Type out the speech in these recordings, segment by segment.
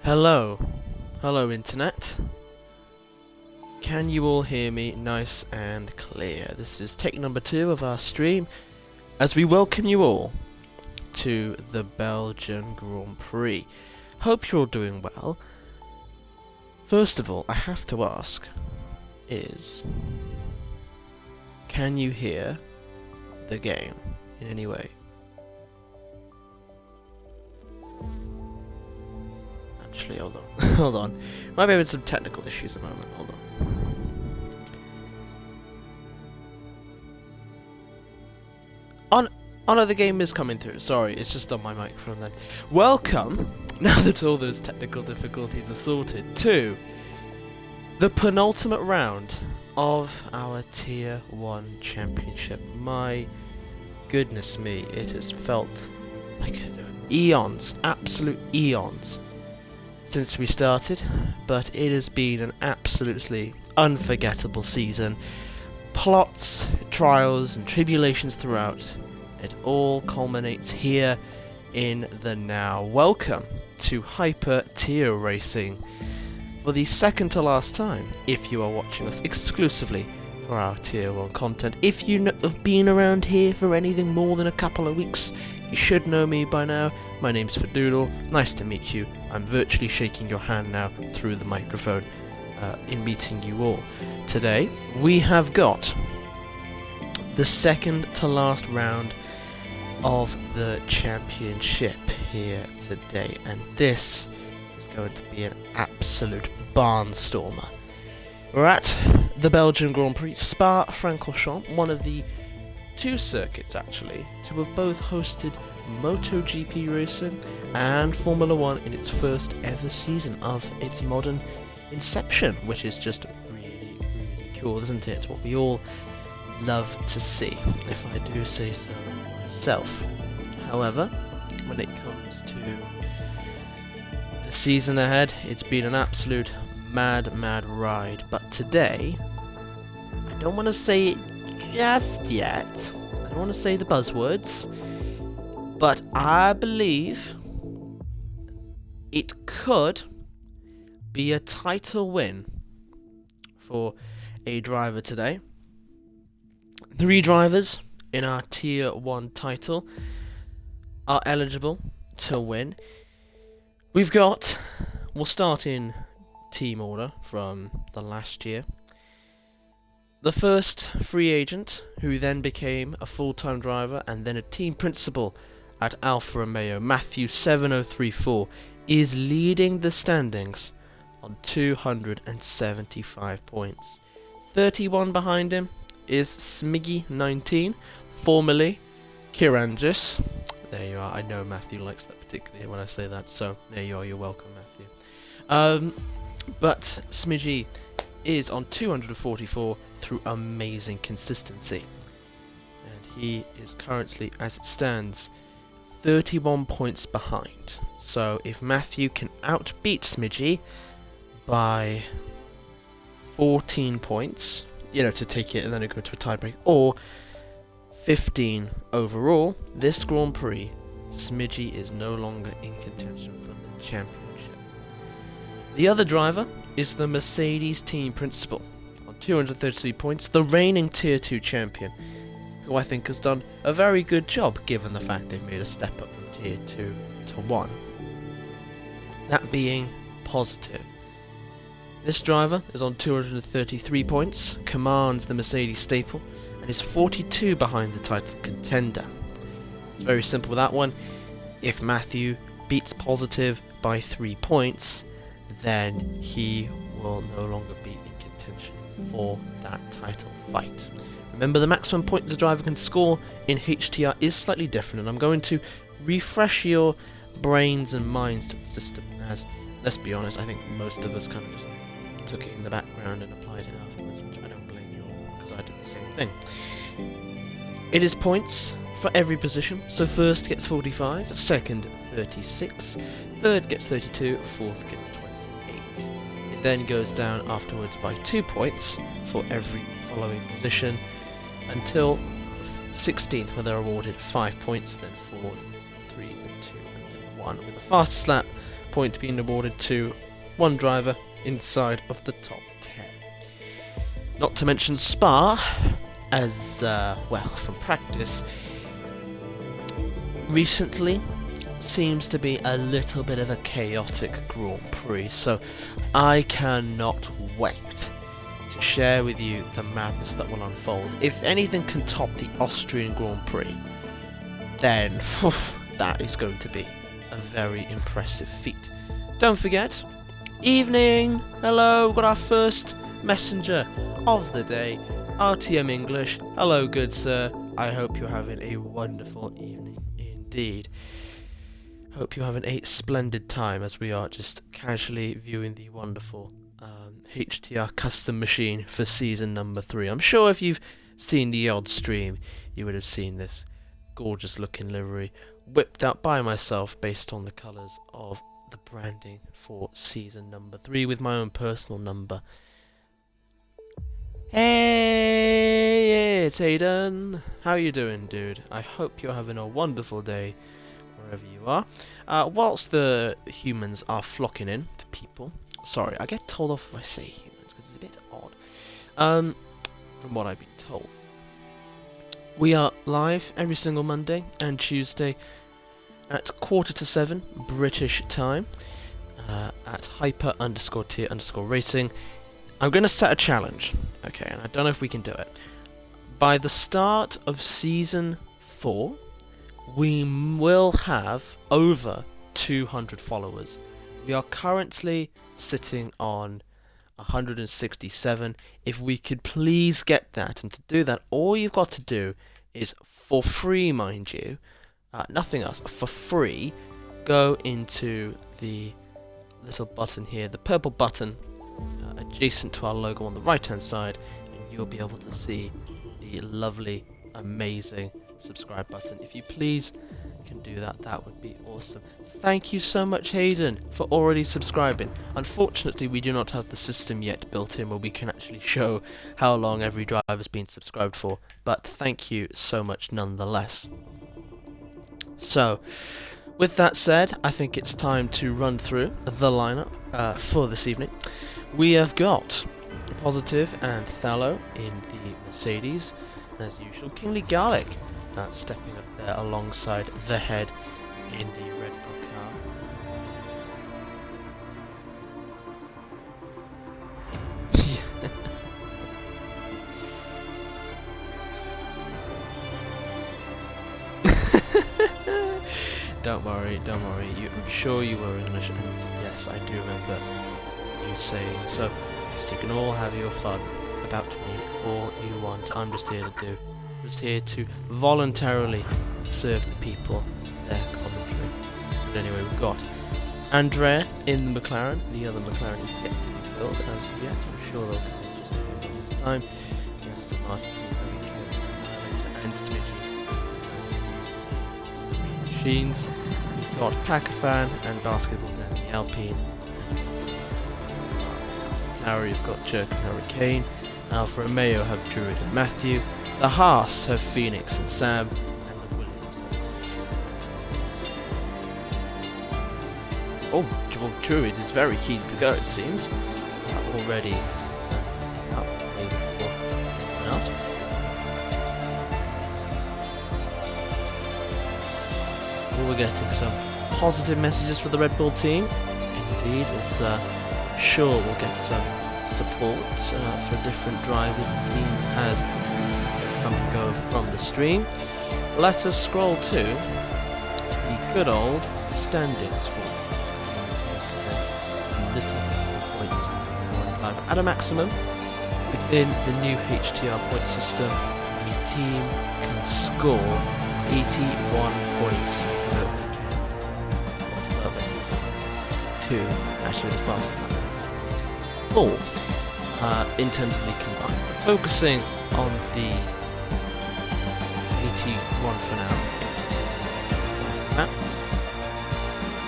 Hello. Hello, Internet. Can you all hear me nice and clear? This is take number 2 of our stream as we welcome you all to the Belgian Grand Prix. Hope you're all doing well. First of all, I have to ask is, can you hear the game in any way? Actually, hold on. Hold on. Might be having some technical issues at the moment. Hold on. Oh no, the game is coming through. Sorry, it's just on my microphone then. Welcome, now that all those technical difficulties are sorted, to the penultimate round of our Tier 1 Championship. My goodness me, it has felt like eons, absolute eons, since we started, but it has been an absolutely unforgettable season. Plots, trials and tribulations throughout. It all culminates here in the now. Welcome to Hyper Tier Racing for the second to last time, if you are watching us exclusively for our Tier 1 content. If you have been around here for anything more than a couple of weeks, you should know me by now. My name's Fadoodle, nice to meet you. I'm virtually shaking your hand now through the microphone in meeting you all. Today, we have got the second to last round of the championship here today, and this is going to be an absolute barnstormer. We're at the Belgian Grand Prix, Spa-Francorchamps, one of the two circuits actually to have both hosted MotoGP racing and Formula 1 in its first ever season of its modern inception, which is just really, really cool, isn't it? It's what we all love to see, if I do say so myself. However, when it comes to the season ahead, it's been an absolute mad ride. But today, I don't want to say it just yet. I don't want to say the buzzwords, but I believe it could be a title win for a driver today. 3 drivers in our Tier 1 title are eligible to win. We'll start in team order from the last year. The first free agent, who then became a full-time driver and then a team principal at Alfa Romeo, Matthew 7034, is leading the standings on 275 points. 31 behind him is Smiggy 19, formerly Kirangis. There you are. I know Matthew likes that particularly when I say that, so there you are. You're welcome, Matthew. But Smiggy is on 244 through amazing consistency, and he is currently, as it stands, 31 points behind. So if Matthew can outbeat Smidgy by 14 points, to take it and then go to a tiebreak, or 15 overall, this Grand Prix, Smidgy is no longer in contention for the championship. The other driver is the Mercedes team principal on 233 points, the reigning Tier 2 champion, who I think has done a very good job given the fact they've made a step up from Tier 2 to 1. That being positive. This driver is on 233 points, commands the Mercedes staple, and is 42 behind the title contender. It's very simple with that one. If Matthew beats positive by 3 points, then he will no longer be in contention for that title fight. Remember, the maximum points a driver can score in HTR is slightly different, and I'm going to refresh your brains and minds to the system, as, let's be honest, I think most of us kind of just took it in the background and applied it afterwards, which I don't blame you all, because I did the same thing. It is points for every position, so first gets 45, second 36, third gets 32, fourth gets 28. It then goes down afterwards by 2 points for every following position, until 16th, where they're awarded 5 points, then 4, 3, and 2, and then 1, with the fastest lap point being awarded to one driver inside of the top 10. Not to mention Spa, as well, from practice, recently seems to be a little bit of a chaotic Grand Prix, so I cannot wait to share with you the madness that will unfold. If anything can top the Austrian Grand Prix, then that is going to be a very impressive feat. Don't forget, evening, hello, we've got our first messenger of the day, RTM English. Hello, good sir, I hope you're having a wonderful evening indeed. Hope you're having a splendid time as we are just casually viewing the wonderful HTR custom machine for season number 3. I'm sure if you've seen the odd stream, you would have seen this gorgeous looking livery whipped out by myself based on the colours of the branding for season number 3 with my own personal number. Hey, it's Aiden. How you doing, dude? I hope you're having a wonderful day wherever you are. Whilst the humans are flocking in to people, sorry, I get told off if I say humans because it's a bit odd. From what I've been told, we are live every single Monday and Tuesday at 6:45 British time at hyper_tier_racing. I'm going to set a challenge, okay, and I don't know if we can do it. By the start of season 4, we will have over 200 followers. We are currently sitting on 167. If we could please get that, and to do that, all you've got to do is, for free, mind you, nothing else, for free, go into the little button here, the purple button adjacent to our logo on the right hand side, and you'll be able to see the lovely, amazing subscribe button. If you please can do that, that would be awesome. Thank you so much, Hayden, for already subscribing. Unfortunately, we do not have the system yet built in where we can actually show how long every driver has been subscribed for, but thank you so much nonetheless. So, with that said, I think it's time to run through the lineup for this evening. We have got Positive and Thallow in the Mercedes, as usual. Kingly Garlic stepping up there alongside the head in the Red Bull car. Don't worry, don't worry. I'm sure you were English, and yes, I do remember you saying so. Just you can all have your fun about me all you want. I'm just here to do. Just here to voluntarily serve the people their commentary. But anyway, we've got Andrea in the McLaren. The other McLaren is yet to be filled as of yet. I'm sure they'll come in just a few minutes time. Yes, the Martin and Smithy machines. We've got Pakistan and Basketball down the Alpine. Tower, you've got Jerk and Hurricane. Alfa Romeo have Druid and Matthew. The Haas have Phoenix and Sam, and the Williams. Oh, well, Druid is very keen to go, it seems. Already up for anyone else. We're getting some positive messages for the Red Bull team. Indeed, it's sure we'll get some support for different drivers and teams as come and go from the stream. Let us scroll to the good old standings for the top points one driver. At a maximum, within the new HTR point system, a team can score 81 points per weekend. Two, actually the fastest lap. 4 in terms of the combined. Focusing on the 81 for now.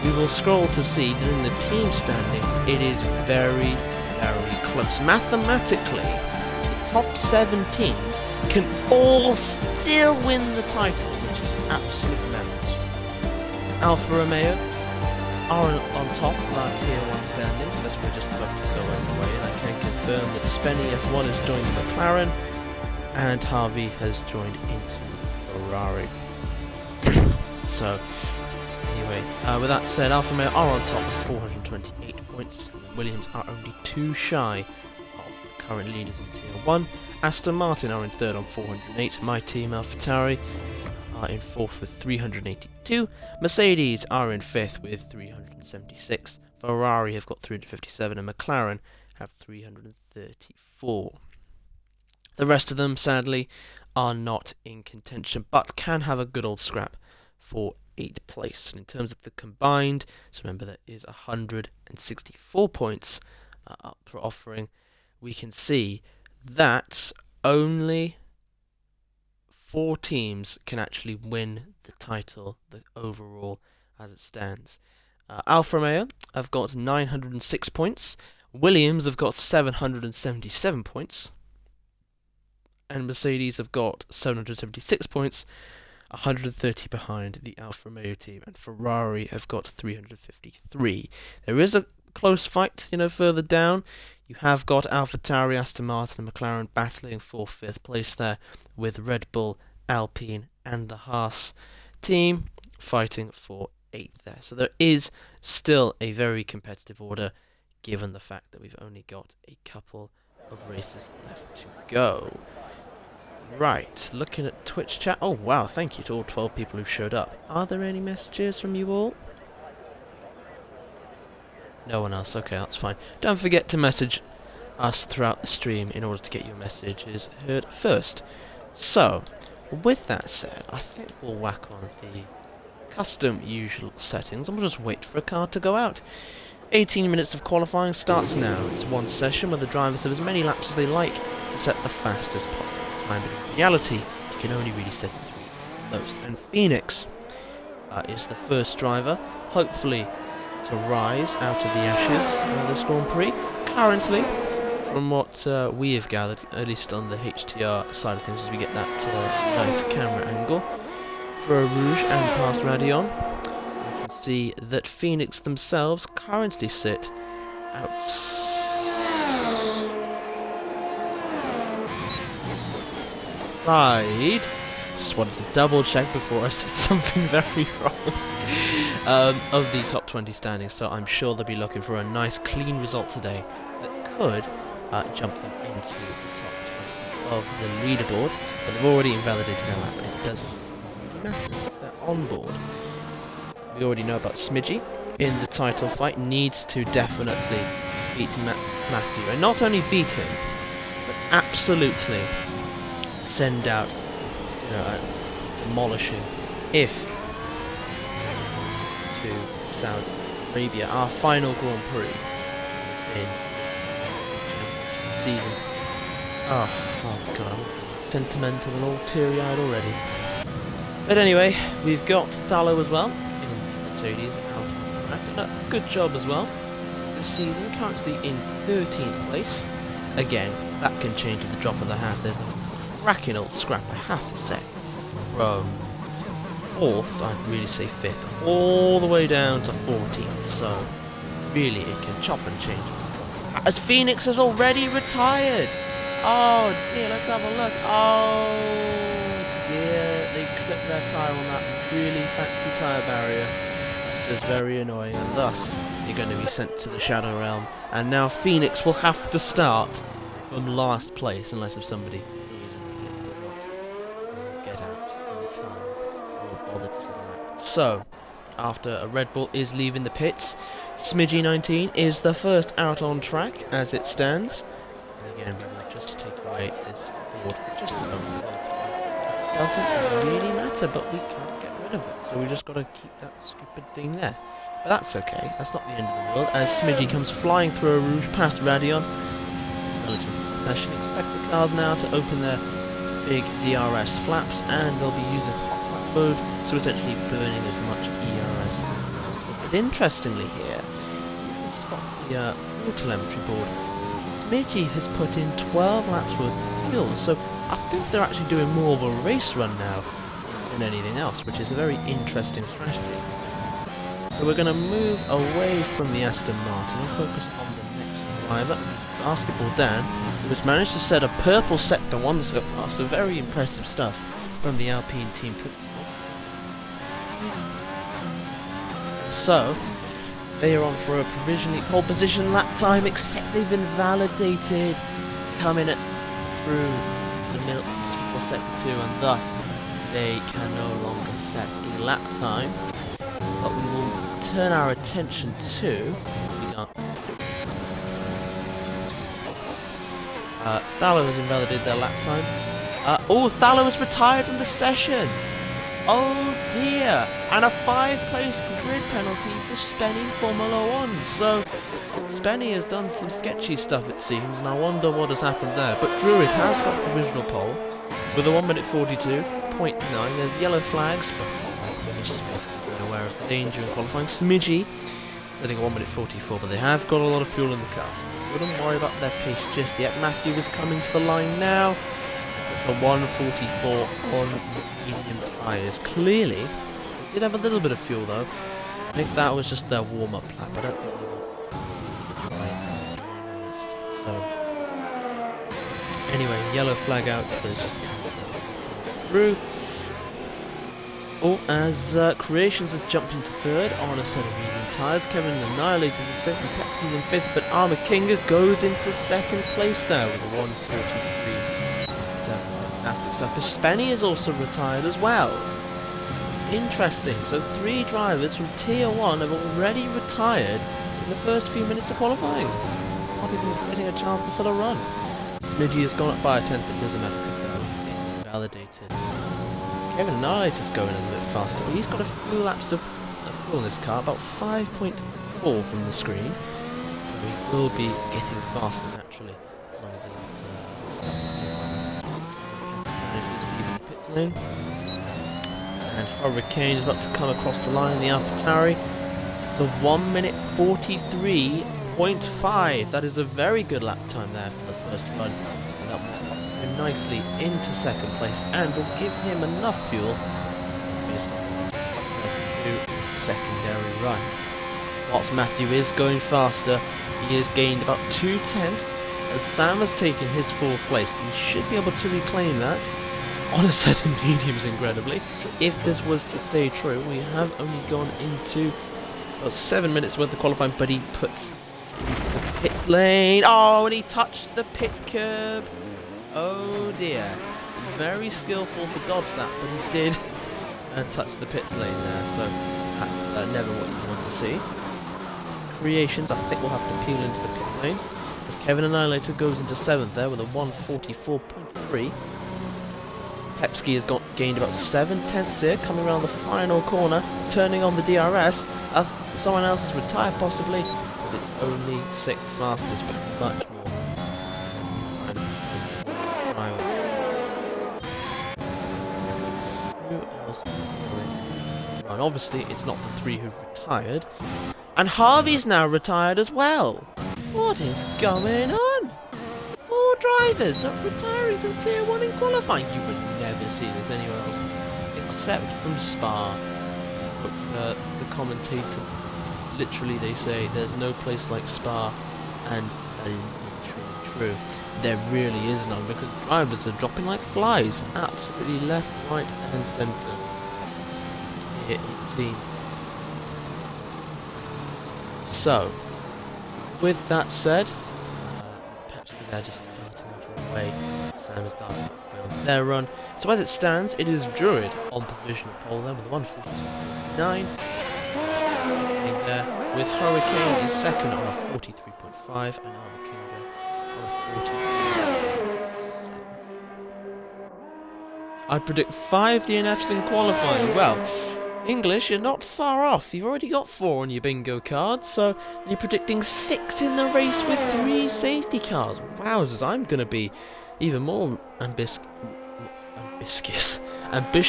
We will scroll to see that in the team standings it is very, very close. Mathematically, the top 7 teams can all still win the title, which is absolute madness. Alfa Romeo are on top of our Tier 1 standings, as we're just about to go away, and I can confirm that Spenny F1 has joined McLaren, and Harvey has joined into Ferrari. So, anyway, with that said, Alfa Romeo are on top with 428 points, Williams are only 2 shy of the current leaders in Tier 1, Aston Martin are in 3rd on 408, my team AlphaTauri are in 4th with 382, Mercedes are in 5th with 376, Ferrari have got 357 and McLaren have 334. The rest of them, sadly, are not in contention, but can have a good old scrap for 8th place. And in terms of the combined, so remember that is 164 points up for offering, we can see that only 4 teams can actually win the title, the overall, as it stands. Alfa Romeo have got 906 points, Williams have got 777 points, and Mercedes have got 776 points, 130 behind the Alfa Romeo team, and Ferrari have got 353. There is a close fight, further down. You have got AlphaTauri, Aston Martin and McLaren battling for 5th place there, with Red Bull, Alpine and the Haas team fighting for 8th there. So there is still a very competitive order, given the fact that we've only got a couple of races left to go. Right, looking at Twitch chat. Oh wow, thank you to all 12 people who showed up. Are there any messages from you all? No one else, okay, that's fine. Don't forget to message us throughout the stream in order to get your messages heard first. So, with that said, I think we'll whack on the custom usual settings and we'll just wait for a car to go out. 18 minutes of qualifying starts now. It's one session where the drivers have as many laps as they like to set the fastest possible time, but in reality, you can only really set 3 most. And Phoenix is the first driver, hopefully to rise out of the ashes of this Grand Prix. Currently, from what we have gathered, at least on the HTR side of things, as we get that nice camera angle for a Rouge and past Radion, we can see that Phoenix themselves currently sit outside. Just wanted to double check before I said something very wrong. Of the top 20 standings, so I'm sure they'll be looking for a nice clean result today that could jump them into the top 20 of the leaderboard, but they've already invalidated their lap and it doesn't matter if they're on board. We already know about Smidgy in the title fight, needs to definitely beat Matthew, and not only beat him, but absolutely send out, demolish him if to Saudi Arabia, our final Grand Prix in this season. Oh god, I'm sentimental and all teary-eyed already. But anyway, we've got Thallow as well in Mercedes out on track, and a good job as well this season, currently in 13th place. Again, that can change at the drop of the hat. There's a cracking old scrap, I have to say, from 4th, I'd really say 5th, all the way down to 14th, so really it can chop and change. As Phoenix has already retired! Oh dear, let's have a look. Oh dear, they clipped their tyre on that really fancy tyre barrier. That's just very annoying, and thus you're going to be sent to the Shadow Realm, and now Phoenix will have to start from last place unless if somebody does not get out in time or bother to set a lap. So, after a Red Bull is leaving the pits, Smidgy19 is the first out on track as it stands. And again, we will just take away this board for just a moment. It doesn't really matter, but we can't get rid of it, so we just got to keep that stupid thing there. But that's okay, that's not the end of the world, as Smidgy comes flying through a Rouge past Radion. Relative succession. Expect the cars now to open their big DRS flaps, and they'll be using hot lap mode, so essentially burning as much ERS as possible. But interestingly here, you can spot the fuel telemetry board. Smidgy has put in 12 laps worth of fuel, so I think they're actually doing more of a race run now than anything else, which is a very interesting strategy. So So we're going to move away from the Aston Martin and focus on the next driver, Basketball Dan, who has managed to set a purple sector 1 so far, so very impressive stuff from the Alpine team principal. So, they are on for a provisionally pole position lap time, except they've been validated coming through the middle for sector 2, and thus they can no longer set a lap time. But we will turn our attention to Thallow has invalidated their lap time. Thallow has retired from the session. Oh dear! And a 5-place grid penalty for Spenny Formula 1. So Spenny has done some sketchy stuff, it seems, and I wonder what has happened there. But Druid has got a provisional pole with a 1:42.9. There's yellow flags, but it's just basically being aware of the danger in qualifying. Smidgy setting a 1:44, but they have got a lot of fuel in the car. So wouldn't worry about their pace just yet. Matthew is coming to the line now. It's a 1:44 on medium tyres. Clearly, they did have a little bit of fuel though. I think that was just their warm-up lap. I don't think they were quite honest. So anyway, yellow flag out, but it's just kind of through. As Creations has jumped into third on a set of medium tyres. Kevin Annihilators in second, Pepsi's in fifth, but Armour Kinga goes into second place there with a 1:43.7. Fantastic stuff. The Spenny is also retired as well. Interesting. So 3 drivers from Tier 1 have already retired in the first few minutes of qualifying. Not even getting a chance to set a run. Smidgy has gone up by a 10th, but doesn't matter because they're invalidated. Kevin Annihilator's going a little bit faster, but he's got a few laps of fuel in this car, about 5.4 from the screen. So he will be getting faster naturally, as long as he doesn't stop. Leaving the pit lane. And Hurricane is about to come across the line in the AlphaTauri. It's a 1:43.5. That is a very good lap time there for the first run. And that will put him nicely into second place and will give him enough fuel to do a secondary run. Whilst Matthew is going faster, he has gained about 2/10 as Sam has taken his 4th place. He should be able to reclaim that on a set of mediums, incredibly. If this was to stay true, we have only gone into about 7 minutes worth of qualifying, but he puts into the pit lane. Oh, and he touched the pit curb. Oh dear. Very skillful to dodge that, but he did touch the pit lane there, so that's never what you want to see. Creations, I think we'll have to peel into the pit lane, as Kevin Annihilator goes into 7th there with a 1:44.3. Pepsi has gained about 7/10 here, coming around the final corner, turning on the DRS. Someone else has retired possibly, but it's only 6th fastest, but much more time. Who else? And obviously, it's not the 3 who've retired. And Harvey's now retired as well. What is going on? 4 drivers are retiring from Tier 1 in qualifying. You would never see this anywhere else, except from Spa. But the commentators, literally they say there's no place like Spa, and that is literally true. There really is none, because drivers are dropping like flies, absolutely left, right and centre. It seems. So, with that said, perhaps they're just darting out of the way. Sam is darting out of the way on their run. So as it stands, it is Druid on provisional pole there with 1:42.9. There with Hurricane in second on a 43.5 and Armour Kinga on a 43.7. I'd predict 5 DNFs in qualifying. Well, English, you're not far off. You've already got 4 on your bingo card, so you're predicting 6 in the race with 3 safety cars. Wowzers, I'm going to be even more ambitious and risky at the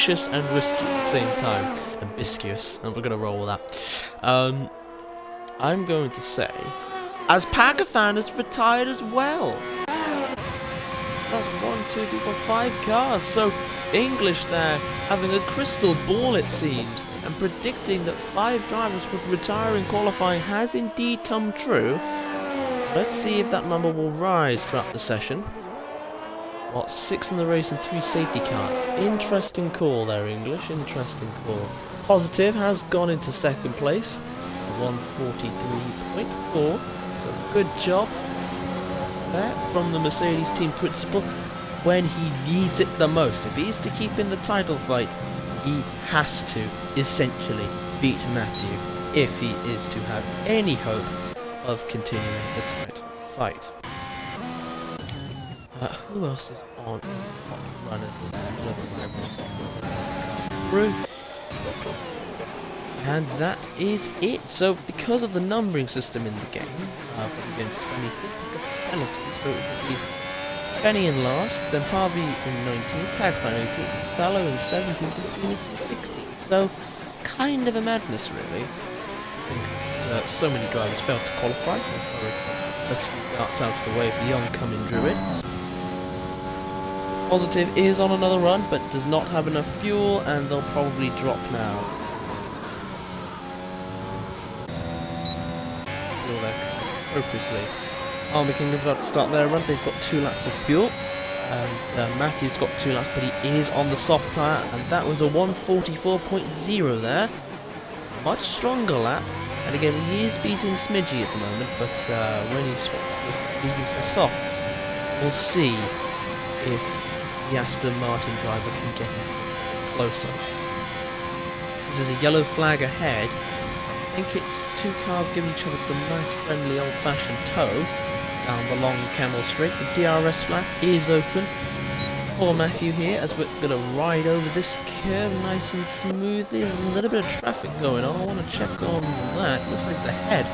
same time. Ambitious, and we're going to roll with that. I'm going to say, as Pagafan has retired as well. So that's 1, 2, 3, 4, 5 cars. So English there having a crystal ball, it seems, and predicting that 5 drivers would retire in qualifying has indeed come true. Let's see if that number will rise throughout the session. What, 6 in the race and 3 safety cars. Interesting call there, English. Interesting call. Positive has gone into second place. 143.4. So good job there from the Mercedes team principal when he needs it the most. If he is to keep in the title fight, he has to essentially beat Matthew if he is to have any hope of continuing the title fight. Who else is on top runners? Through. And that is it. So because of the numbering system in the game, against Spenny did pick up a penalty, so it would be Spenny in last, then Harvey in 19th, Pagfine 18th, Thallow in 17th, and Phoenix in 16th. So kind of a madness, really. So many drivers failed to qualify, as Orica successfully darts out of the way of the oncoming Druid. Positive is on another run, but does not have enough fuel, and they'll probably drop now. Fuel there appropriately. Army King is about to start their run. They've got 2 laps of fuel, and Matthew's got 2 laps, but he is on the soft tyre, and that was a 144.0 there. Much stronger lap. And again, he is beating Smidgy at the moment, but when he swaps the mediums for softs, we'll see if the Aston Martin driver can get closer. This is a yellow flag ahead. I think it's 2 cars giving each other some nice friendly old-fashioned tow down the long camel straight. The DRS flag is open for Matthew here as we're going to ride over this curve nice and smoothly. There's a little bit of traffic going on. I want to check on that. Looks like the head.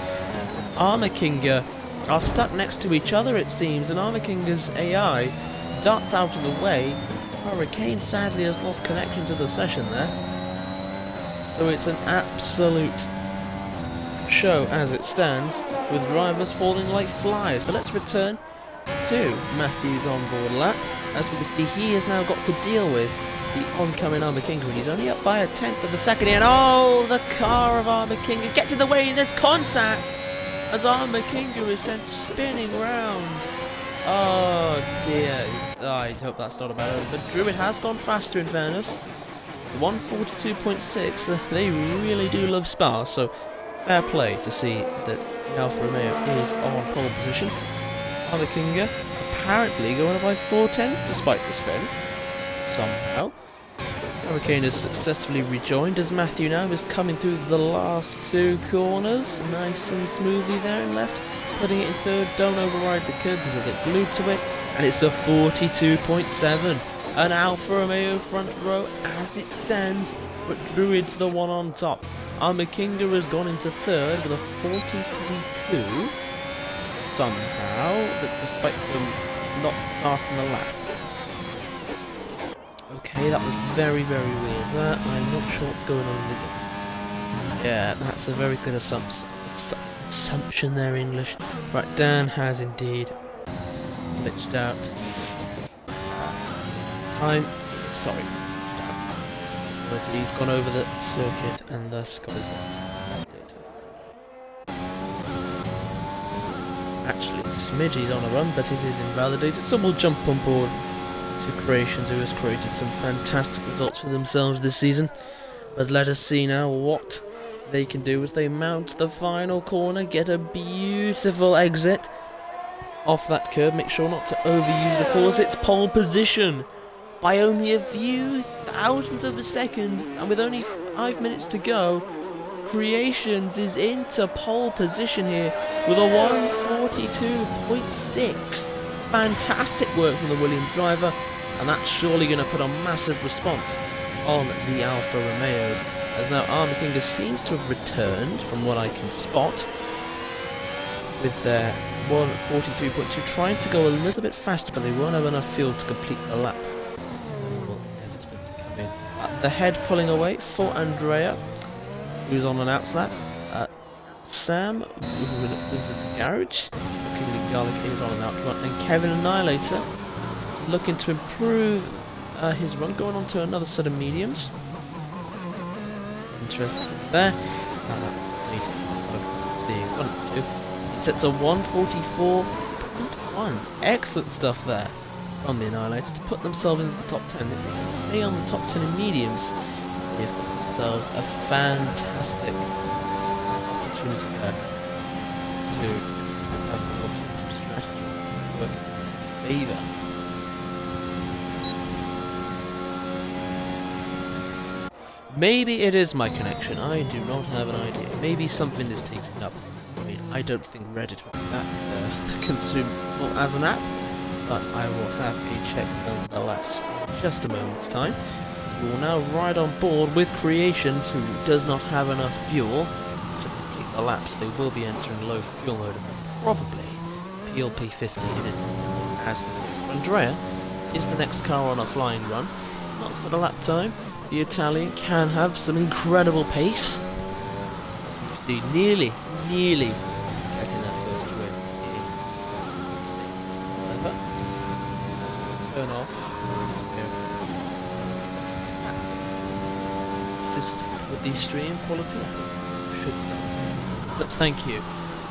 Armour King are stuck next to each other, it seems, and Armour Kinger's AI darts out of the way. Hurricane sadly has lost connection to the session there. So it's an absolute show as it stands, with drivers falling like flies. But let's return to Matthew's onboard lap. As we can see, he has now got to deal with the oncoming Armour King, and he's only up by 1/10 of a second here. And oh, the car of Armour King gets in the way. There's contact as Armour King is sent spinning round. Oh dear, I hope that's not about it. But Druid has gone faster in fairness. 142.6, they really do love Spa, so fair play to see that the Alfa Romeo is on pole position. Armour King apparently going up by 4/10 despite the spin. Somehow. Hurricane is successfully rejoined as Matthew now is coming through the last 2 corners. Nice and smoothly there in left. Putting it in third, don't override the curb because they'll get glued to it. And it's a 42.7. An Alfa Romeo front row as it stands, but Druid's the one on top. Armour Kinga has gone into third with a 43.2. Somehow, that despite them not starting the lap. Okay, that was very, very weird. I'm not sure what's going on with it. Yeah, that's a very good assumption there, English. Right, Dan has indeed glitched out. Time, sorry, but he's gone over the circuit and thus got his lap. Actually, Smidgey's on a run, but it is invalidated, so we'll jump on board to Creations, who has created some fantastic results for themselves this season. But let us see now what they can do as they mount the final corner, get a beautiful exit off that curb. Make sure not to overuse the course. It's pole position by only a few thousandths of a second, and with only 5 minutes to go, Creations is into pole position here with a 142.6. Fantastic work from the Williams driver, and that's surely going to put a massive response on the Alfa Romeos, as now Armour Kinga seems to have returned from what I can spot with their 143.2, trying to go a little bit faster, but they won't have enough fuel to complete the lap. The head pulling away for Andrea, who's on an outlap. Sam, who is at the garage, looking at Garlic is on an outrun, and Kevin Annihilator looking to improve his run, going on to another set of mediums. Interesting there. See, 1, 2. He sets a 1:44.1. Excellent stuff there from the Annihilator to put themselves into the top 10. If they can stay on the top 10 in mediums, they've got themselves a fantastic opportunity there to have some strategy work in favour. Maybe it is my connection, I do not have an idea. Maybe something is taking up. I mean, I don't think Reddit will be that consumable as an app, but I will have a check nonetheless in just a moment's time. We will now ride on board with Creations, who does not have enough fuel to complete the laps. They will be entering low fuel mode and probably PLP 15 as the next. Andrea is the next car on a flying run. Not set a lap time. The Italian can have some incredible pace. You see, nearly getting that first win in However, turn off. Assist with the stream quality. Should start. But thank you,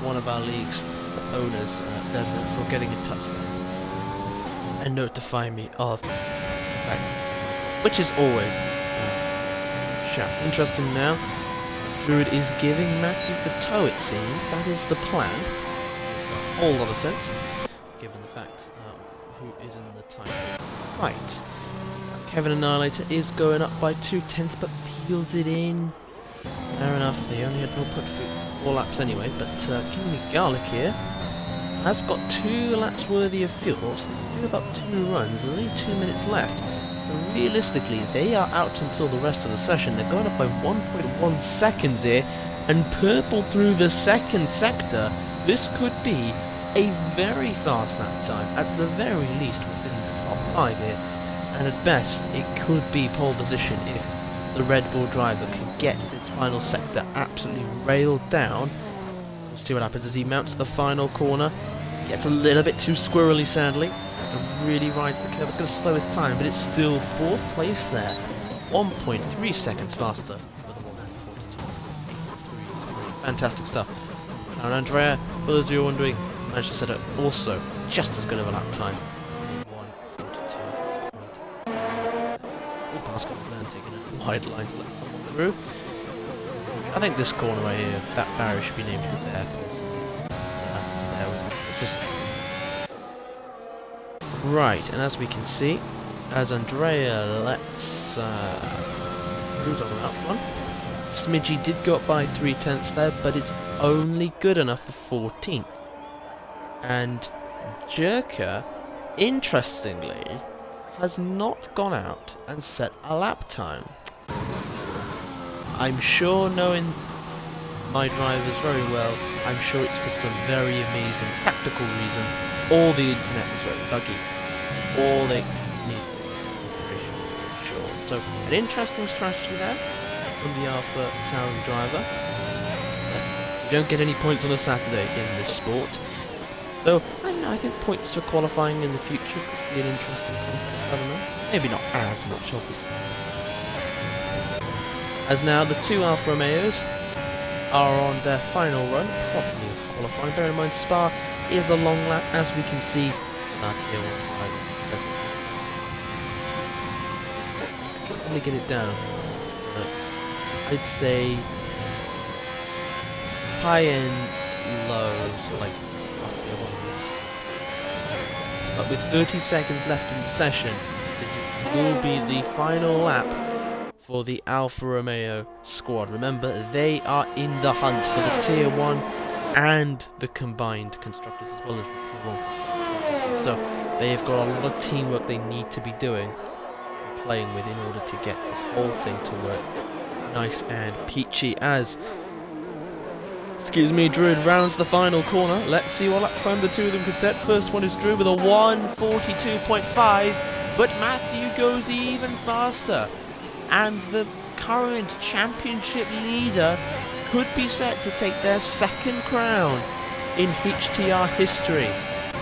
one of our league's owners, Desert, for getting in touch and notifying me of the fact, which is always. Interesting now. Druid is giving Matthew the toe, it seems. That is the plan. Makes a whole lot of sense, given the fact who is in the title fight. Kevin Annihilator is going up by 2/10, but peels it in. Fair enough, they only had 0.4 laps anyway, but King Garlic here has got 2 laps worthy of fuel, so they can do about 2 runs with only 2 minutes left. So realistically, they are out until the rest of the session. They're going up by 1.1 seconds here, and purple through the second sector. This could be a very fast lap time, at the very least within the top 5 here. And at best, it could be pole position if the Red Bull driver can get this final sector absolutely railed down. We'll see what happens as he mounts the final corner. Gets a little bit too squirrely, sadly. And really rides the curve. It's going to slow his time, but it's still 4th place there. 1.3 seconds faster with a 1:42. Fantastic stuff. Now, Andrea, for those of you wondering, managed to set up also just as good of a lap time. 1:42. Oh, Pascal taking a wide line to let someone through. I think this corner right here, that barrier should be named there. There we go. Just right, and as we can see, as Andrea lets Cruz on that one, Smidgy did go up by 3/10 there, but it's only good enough for 14th. And Jerker, interestingly, has not gone out and set a lap time. I'm sure, knowing my drivers very well, I'm sure it's for some very amazing practical reason. All the internet is very buggy. All they need to do is sure. So, an interesting strategy there from the Alpha Tauri driver. But you don't get any points on a Saturday in this sport. Though, I don't know, I think points for qualifying in the future could be an interesting concept. I don't know. Maybe not as much, obviously. As now, the 2 Alfa Romeos are on their final run, probably qualifying. Bear in mind, Spa is a long lap, as we can see. Tier 1 drivers, let me get it down. I'd say high end, low, so like roughly 1. But with 30 seconds left in the session, it will be the final lap for the Alfa Romeo squad. Remember, they are in the hunt for the Tier 1 and the combined constructors, as well as the Tier 1 constructors. So they have got a lot of teamwork they need to be doing and playing with in order to get this whole thing to work nice and peachy as, Druid rounds the final corner. Let's see what lap time the 2 of them could set. First one is Druid with a 1:42.5, but Matthew goes even faster. And the current championship leader could be set to take their 2nd crown in HTR history.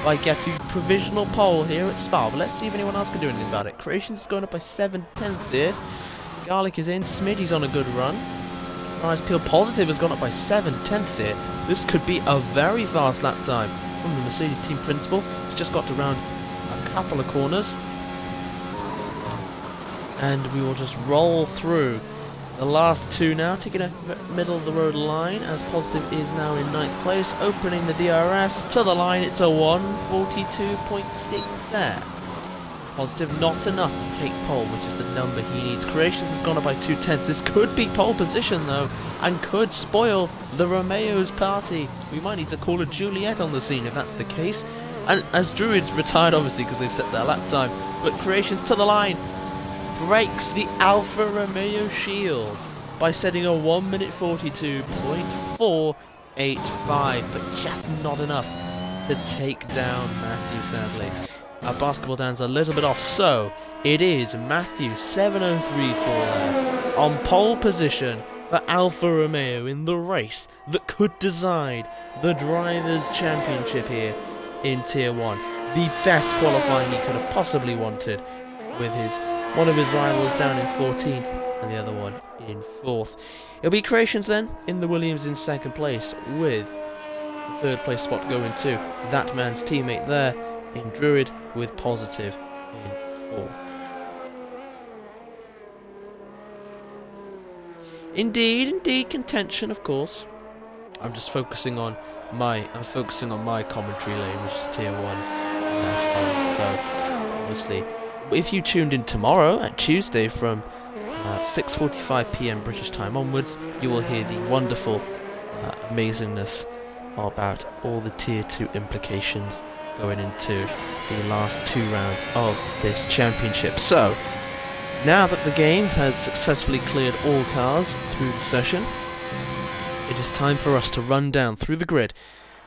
by getting provisional pole here at Spa. But let's see if anyone else can do anything about it. Creations is going up by 7/10 here. Garlic is in. Smiddy's on a good run. Rise Peel Positive has gone up by 7/10 here. This could be a very fast lap time from the Mercedes team principal. He's just got around a couple of corners. And we will just roll through the last two now, taking a middle of the road line, as Positive is now in 9th place, opening the DRS to the line. It's a 1:42.6 there. Positive not enough to take pole, which is the number he needs. Creations has gone up by 2/10. This could be pole position though, and could spoil the Romeo's party. We might need to call a Juliet on the scene if that's the case. And as Druids retired obviously because they've set their lap time, but Creations to the line breaks the Alfa Romeo shield by setting a 1:42.485, but just not enough to take down Matthew, sadly. Our basketball Dan's a little bit off, so it is Matthew 7:03.4 on pole position for Alfa Romeo in the race that could decide the Drivers' Championship here in Tier 1. The best qualifying he could have possibly wanted, with one of his rivals down in 14th and the other one in 4th. It'll be Creations then in the Williams in 2nd place, with the 3rd place spot going to that man's teammate there in Druid, with Positive in 4th. Indeed, contention, of course. I'm focusing on my commentary lane, which is Tier 1. So, obviously, if you tuned in tomorrow, at Tuesday, from 6:45 PM British time onwards, you will hear the wonderful amazingness about all the Tier 2 implications going into the last 2 rounds of this championship. So, now that the game has successfully cleared all cars through the session, it is time for us to run down through the grid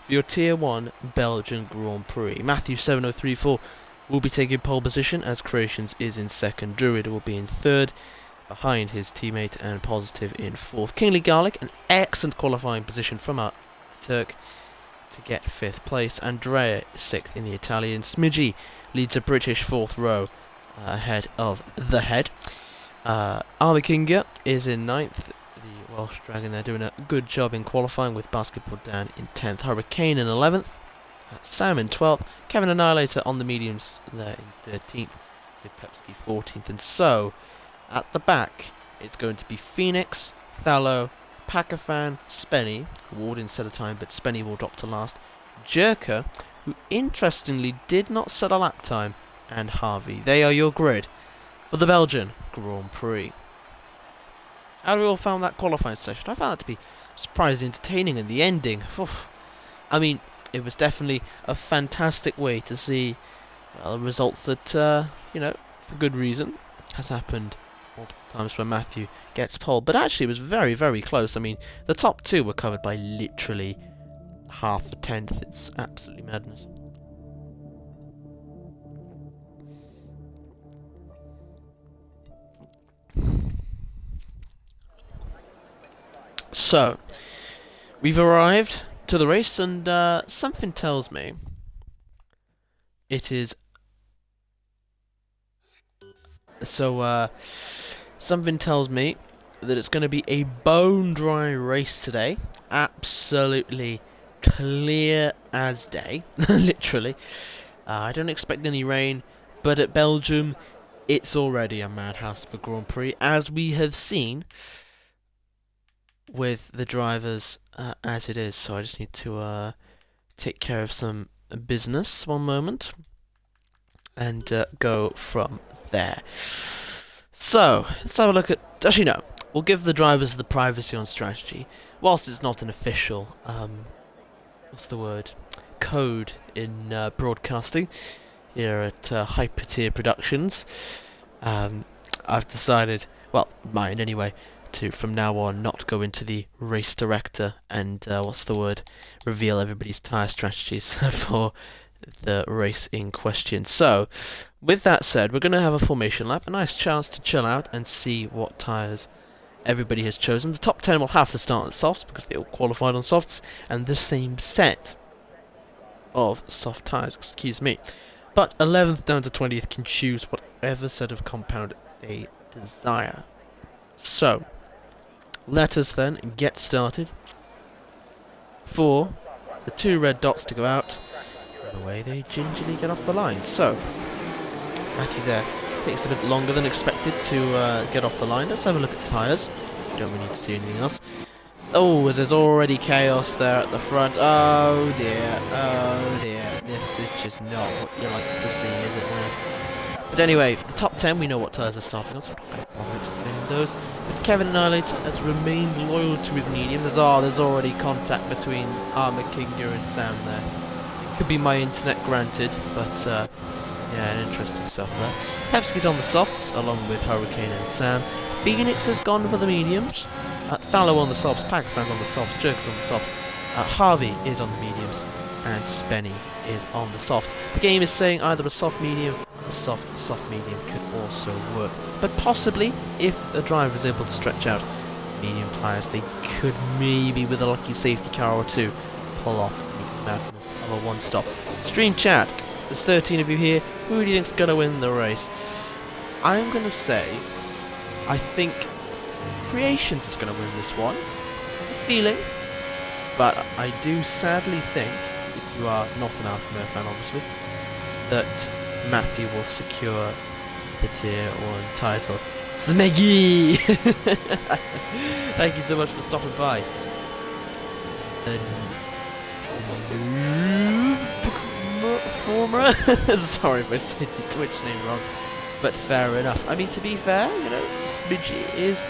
for your Tier 1 Belgian Grand Prix. Matthew 7:03.4 will be taking pole position, as Creations is in 2nd. Druid will be in 3rd, behind his teammate, and Positive in 4th. Kingly Garlic, an excellent qualifying position from the Turk to get 5th place. Andrea is 6th in the Italian. Smidgy leads a British 4th row ahead of the head. Armikinga is in 9th. The Welsh Dragon, they're doing a good job in qualifying, with Basketball Dan in 10th. Hurricane in 11th. Sam in 12th. Kevin Annihilator on the mediums there in 13th, with Pepsi 14th. And so, at the back, it's going to be Phoenix, Thallow, Pakafan, Spenny, Ward instead of time, but Spenny will drop to last. Jerker, who interestingly did not set a lap time, and Harvey. They are your grid for the Belgian Grand Prix. How do we all found that qualifying session? I found it to be surprisingly entertaining, and the ending, I mean, it was definitely a fantastic way to see a result that, for good reason, has happened multiple times when Matthew gets pole. But actually it was very, very close. I mean, the top 2 were covered by literally half a tenth. It's absolutely madness. So, we've arrived to the race, and something tells me it is... something tells me that it's going to be a bone-dry race today. Absolutely clear as day, literally. I don't expect any rain, but at Belgium, it's already a madhouse for Grand Prix, as we have seen with the drivers as it is. So I just need to take care of some business one moment and go from there. So let's have a look at... Actually no, we'll give the drivers the privacy on strategy. Whilst it's not an official code in broadcasting here at Hyper Tier Productions, I've decided, well, mine anyway, to from now on not go into the race director and reveal everybody's tyre strategies for the race in question. So, with that said, we're going to have a formation lap, a nice chance to chill out and see what tyres everybody has chosen. The top 10 will have to start on softs because they all qualified on softs, and the same set of soft tyres, excuse me. But 11th down to 20th can choose whatever set of compound they desire. So, let us then get started. For the 2 red dots to go out, and away they gingerly get off the line. So, Matthew there takes a bit longer than expected to get off the line. Let's have a look at tyres. Don't really need to see anything else. Oh, there's already chaos there at the front. Oh dear, oh dear. This is just not what you like to see, is it? But anyway, the top 10, we know what tyres are starting on, so I don't bother explaining those. But Kevin Annihilator has remained loyal to his mediums. There's already contact between Armour Kinga and Sam there. It could be my internet, granted, but yeah, interesting stuff there. Pepsi's on the softs, along with Hurricane and Sam. Phoenix has gone for the mediums. Thallow on the softs, Packerfans on the softs, Jerk's on the softs. Harvey is on the mediums, and Spenny is on the softs. The game is saying either a soft medium, a soft medium could also work. But possibly, if the driver is able to stretch out medium tyres, they could maybe, with a lucky safety car or two, pull off the madness of a one-stop. Stream chat, there's 13 of you here. Who do you think's going to win the race? I'm going to say, I think Creations is going to win this one. I have a feeling. But I do sadly think, if you are not an Alfa Romeo fan obviously, that Matthew will secure the Tier 1 title. Smeggy! Thank you so much for stopping by. The noob sorry if I said your Twitch name wrong, but fair enough. I mean, to be fair, you know, Smidgy is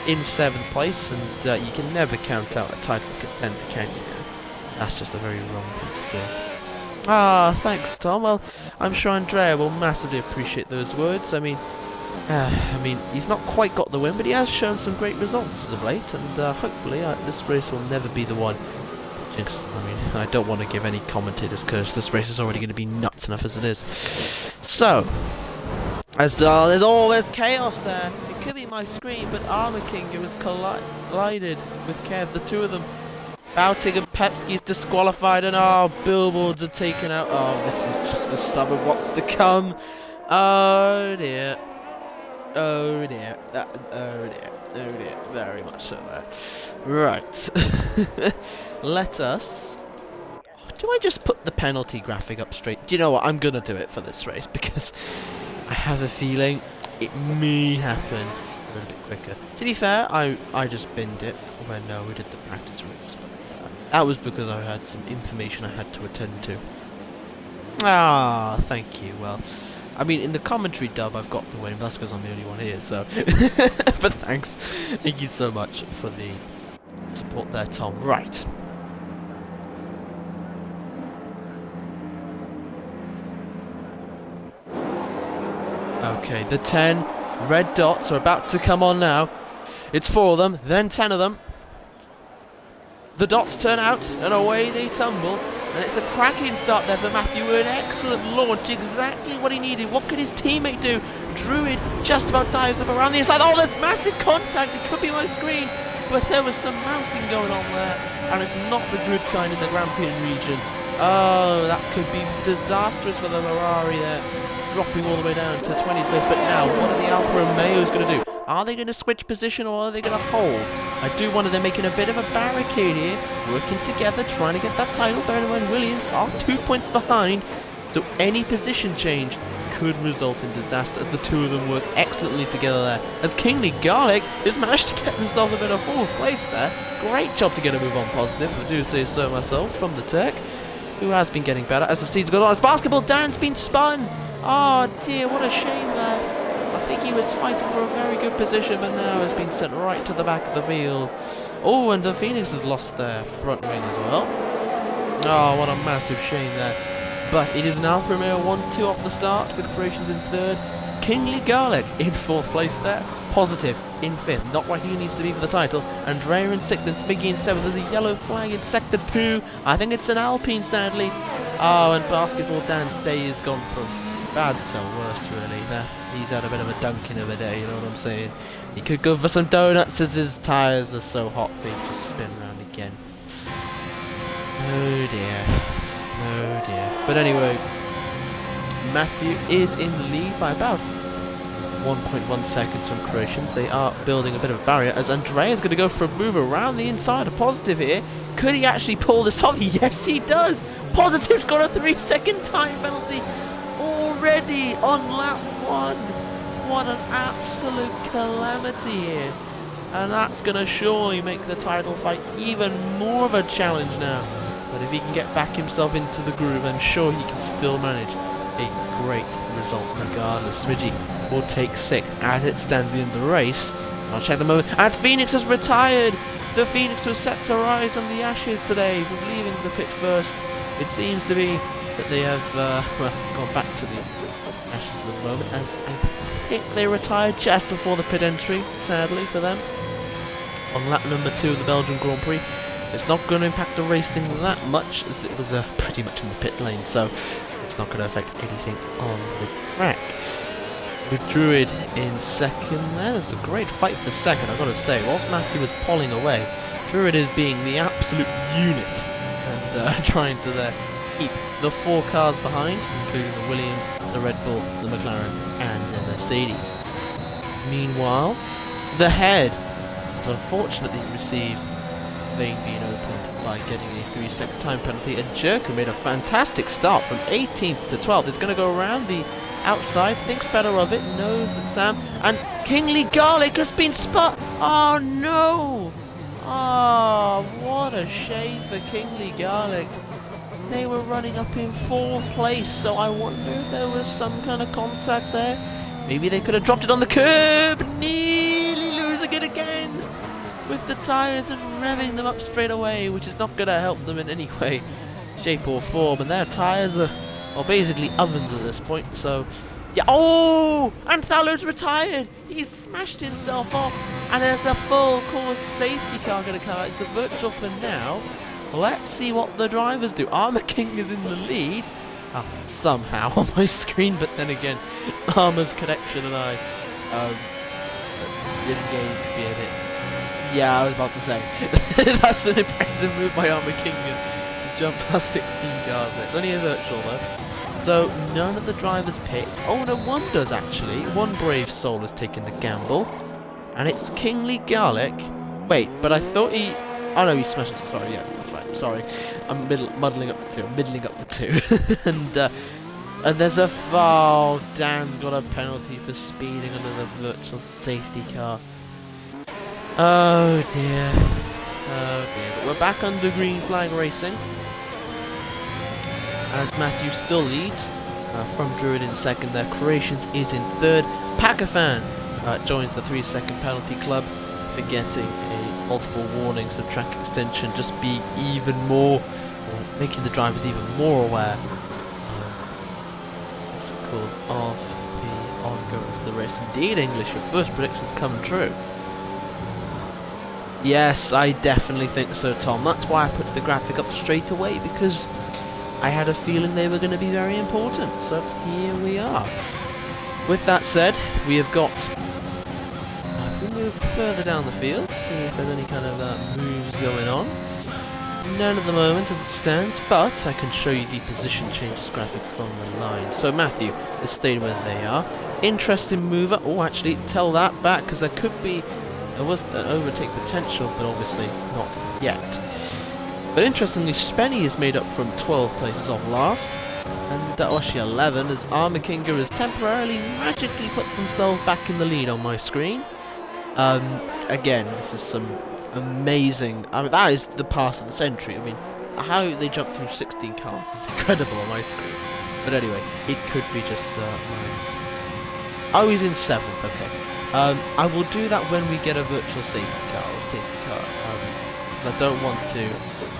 in 7th place, and you can never count out a title contender, can you? That's just a very wrong thing to do. Ah, thanks, Tom. Well, I'm sure Andrea will massively appreciate those words. I mean, he's not quite got the win, but he has shown some great results as of late, and hopefully this race will never be the one. Just, I mean, I don't want to give any commentators curse. This race is already going to be nuts enough as it is. So, as there's always chaos there. It could be my screen, but Armour King has collided with Kev. The two of them Bouting and Pepsi's disqualified, and billboards are taken out. Oh, this is just a sum of what's to come. Oh dear. Oh dear. Oh dear. Oh dear. Very much so there. Right. Let us... Do I just put the penalty graphic up straight? Do you know what? I'm going to do it for this race because I have a feeling it may happen a little bit quicker. To be fair, I just binned it when we did the practice race. But, that was because I had some information I had to attend to. Thank you. Well, I mean, in the commentary dub, I've got the win. That's because I'm the only one here, so... But thanks. Thank you so much for the support there, Tom. Right. Okay, the 10 red dots are about to come on now. It's 4 of them, then 10 of them. The dots turn out, and away they tumble. And it's a cracking start there for Matthew. An excellent launch, exactly what he needed. What could his teammate do? Druid just about dives up around the inside. Oh, there's massive contact. It could be my screen, but there was some mounting going on there, and it's not the good kind in the Grampian region. Oh, that could be disastrous for the Ferrari there, dropping all the way down to 20th place. But now, what are the Alfa Romeos going to do? Are they going to switch position, or are they going to hold? I do wonder, they're making a bit of a barricade here, working together, trying to get that title. Bear in mind, Williams are 2 points behind, so any position change could result in disaster as the two of them work excellently together there. As Kingly Garlic has managed to get themselves a bit of 4th place there. Great job to get a move on positive, if I do say so myself, from the Turk, who has been getting better as the season goes on. As basketball down's been spun. Oh dear, what a shame there. I think he was fighting for a very good position, but now has been sent right to the back of the field. Oh, and the Phoenix has lost their front wing as well. Oh, what a massive shame there. But it is an Alfa Romeo 1-2 off the start, with Creations in 3rd. Kingly Garlic in 4th place there. Positive in 5th, not where he needs to be for the title. Andrea in 6th, and Smiggy in 7th. There's a yellow flag in sector 2. I think it's an Alpine, sadly. Oh, and Basketball Dan's day has gone from bad to worse, really. He's had a bit of a dunking of a day, you know what I'm saying? He could go for some donuts as his tyres are so hot they just spin around again. Oh dear. Oh dear. But anyway, Matthew is in the lead by about 1.1 seconds from Croatians. They are building a bit of a barrier as Andrea's going to go for a move around the inside. A Positive here. Could he actually pull this off? Yes, he does. Positive's got a 3-second time penalty already on lap 1. What an absolute calamity here. And that's going to surely make the title fight even more of a challenge now. But if he can get back himself into the groove, I'm sure he can still manage a great result regardless. Smidgy will take 6th as it stands in the race. I'll check the moment as Phoenix has retired. The Phoenix was set to rise on the ashes today from leaving the pit first. It seems to be that they have gone back to the ashes at the moment, as I think they retired just before the pit entry, sadly for them. On lap number 2 of the Belgian Grand Prix. It's not going to impact the racing that much, as it was pretty much in the pit lane, so it's not going to affect anything on the track. With Druid in second, there's a great fight for second, I've got to say. Whilst Matthew was pulling away, Druid is being the absolute unit and trying to keep the 4 cars behind, including the Williams, the Red Bull, the McLaren, and the Mercedes. Meanwhile, the head has unfortunately received vein being opened by getting a 3-second time penalty, and Jerker made a fantastic start from 18th to 12th. It's going to go around the outside, thinks better of it, knows that Sam and Kingly Garlic has been spot. Oh no! Oh, what a shame for Kingly Garlic. They were running up in 4th place, so I wonder if there was some kind of contact there. Maybe they could have dropped it on the curb. Nearly losing it again with the tyres and revving them up straight away, which is not going to help them in any way, shape or form. And their tyres are basically ovens at this point, so yeah. Oh, and Thaller's retired. He's smashed himself off, and there's a full course safety car going to come out. It's a virtual for now. Let's see what the drivers do. Armour King is in the lead somehow on my screen, but then again, Armour's connection and I in-game could be a bit. Yeah, I was about to say that's an impressive move by Armour King to jump past 16 cars there. It's only a virtual though. So none of the drivers picked. Oh no, one does actually. One brave soul has taken the gamble, and it's Kingly Garlic. Wait, but I thought he. Oh no, he smashed it. Sorry, yeah, that's right. Sorry, I'm middling up the two. And there's a foul. Dan's got a penalty for speeding under the virtual safety car. Oh dear. Oh dear. But we're back under green flag racing, as Matthew still leads from Druid in second there. Croatians is in third. Pakafan joins the 3-second penalty club for getting multiple warnings of track extension, just being even more, or making the drivers even more aware of the ongoings of the race. Indeed, English, your first predictions come true. Yes, I definitely think so, Tom. That's why I put the graphic up straight away, because I had a feeling they were going to be very important. So here we are. With that said, we have got. If we move further down the field, see if there's any kind of moves going on. None at the moment as it stands, but I can show you the position changes graphic from the line. So Matthew is staying where they are. Interesting mover. Oh, actually, tell that back, because there could be. There was an overtake potential, but obviously not yet. But interestingly, Spenny is made up from 12 places off last, and actually 11, as Armour Kinga has temporarily magically put themselves back in the lead on my screen. Again, this is some amazing. I mean, that is the pass of the century. I mean, how they jump through 16 cars is incredible on my screen. But anyway, it could be just oh, he's in 7th. Okay. I will do that when we get a virtual safety car, because I don't want to,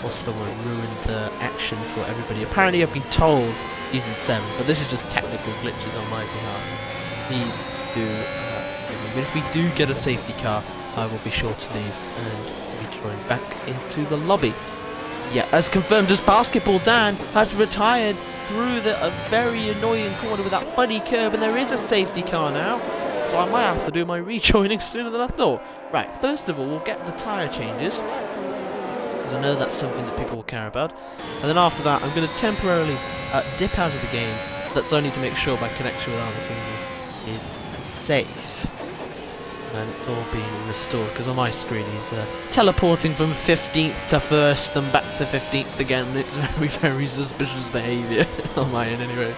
what's the word, ruin the action for everybody. Apparently I've been told he's in 7th, but this is just technical glitches on my behalf. Please do, but if we do get a safety car, I will be sure to leave and be joined back into the lobby. Yeah, as confirmed as Basketball Dan has retired through a very annoying corner with that funny curb, and there is a safety car now. So I might have to do my rejoining sooner than I thought. Right, first of all, we'll get the tyre changes, because I know that's something that people will care about. And then after that, I'm going to temporarily dip out of the game. That's only to make sure my connection with Armor King is safe. And it's all being restored, because on my screen he's teleporting from 15th to 1st and back to 15th again. It's very, very suspicious behaviour on my end anyway.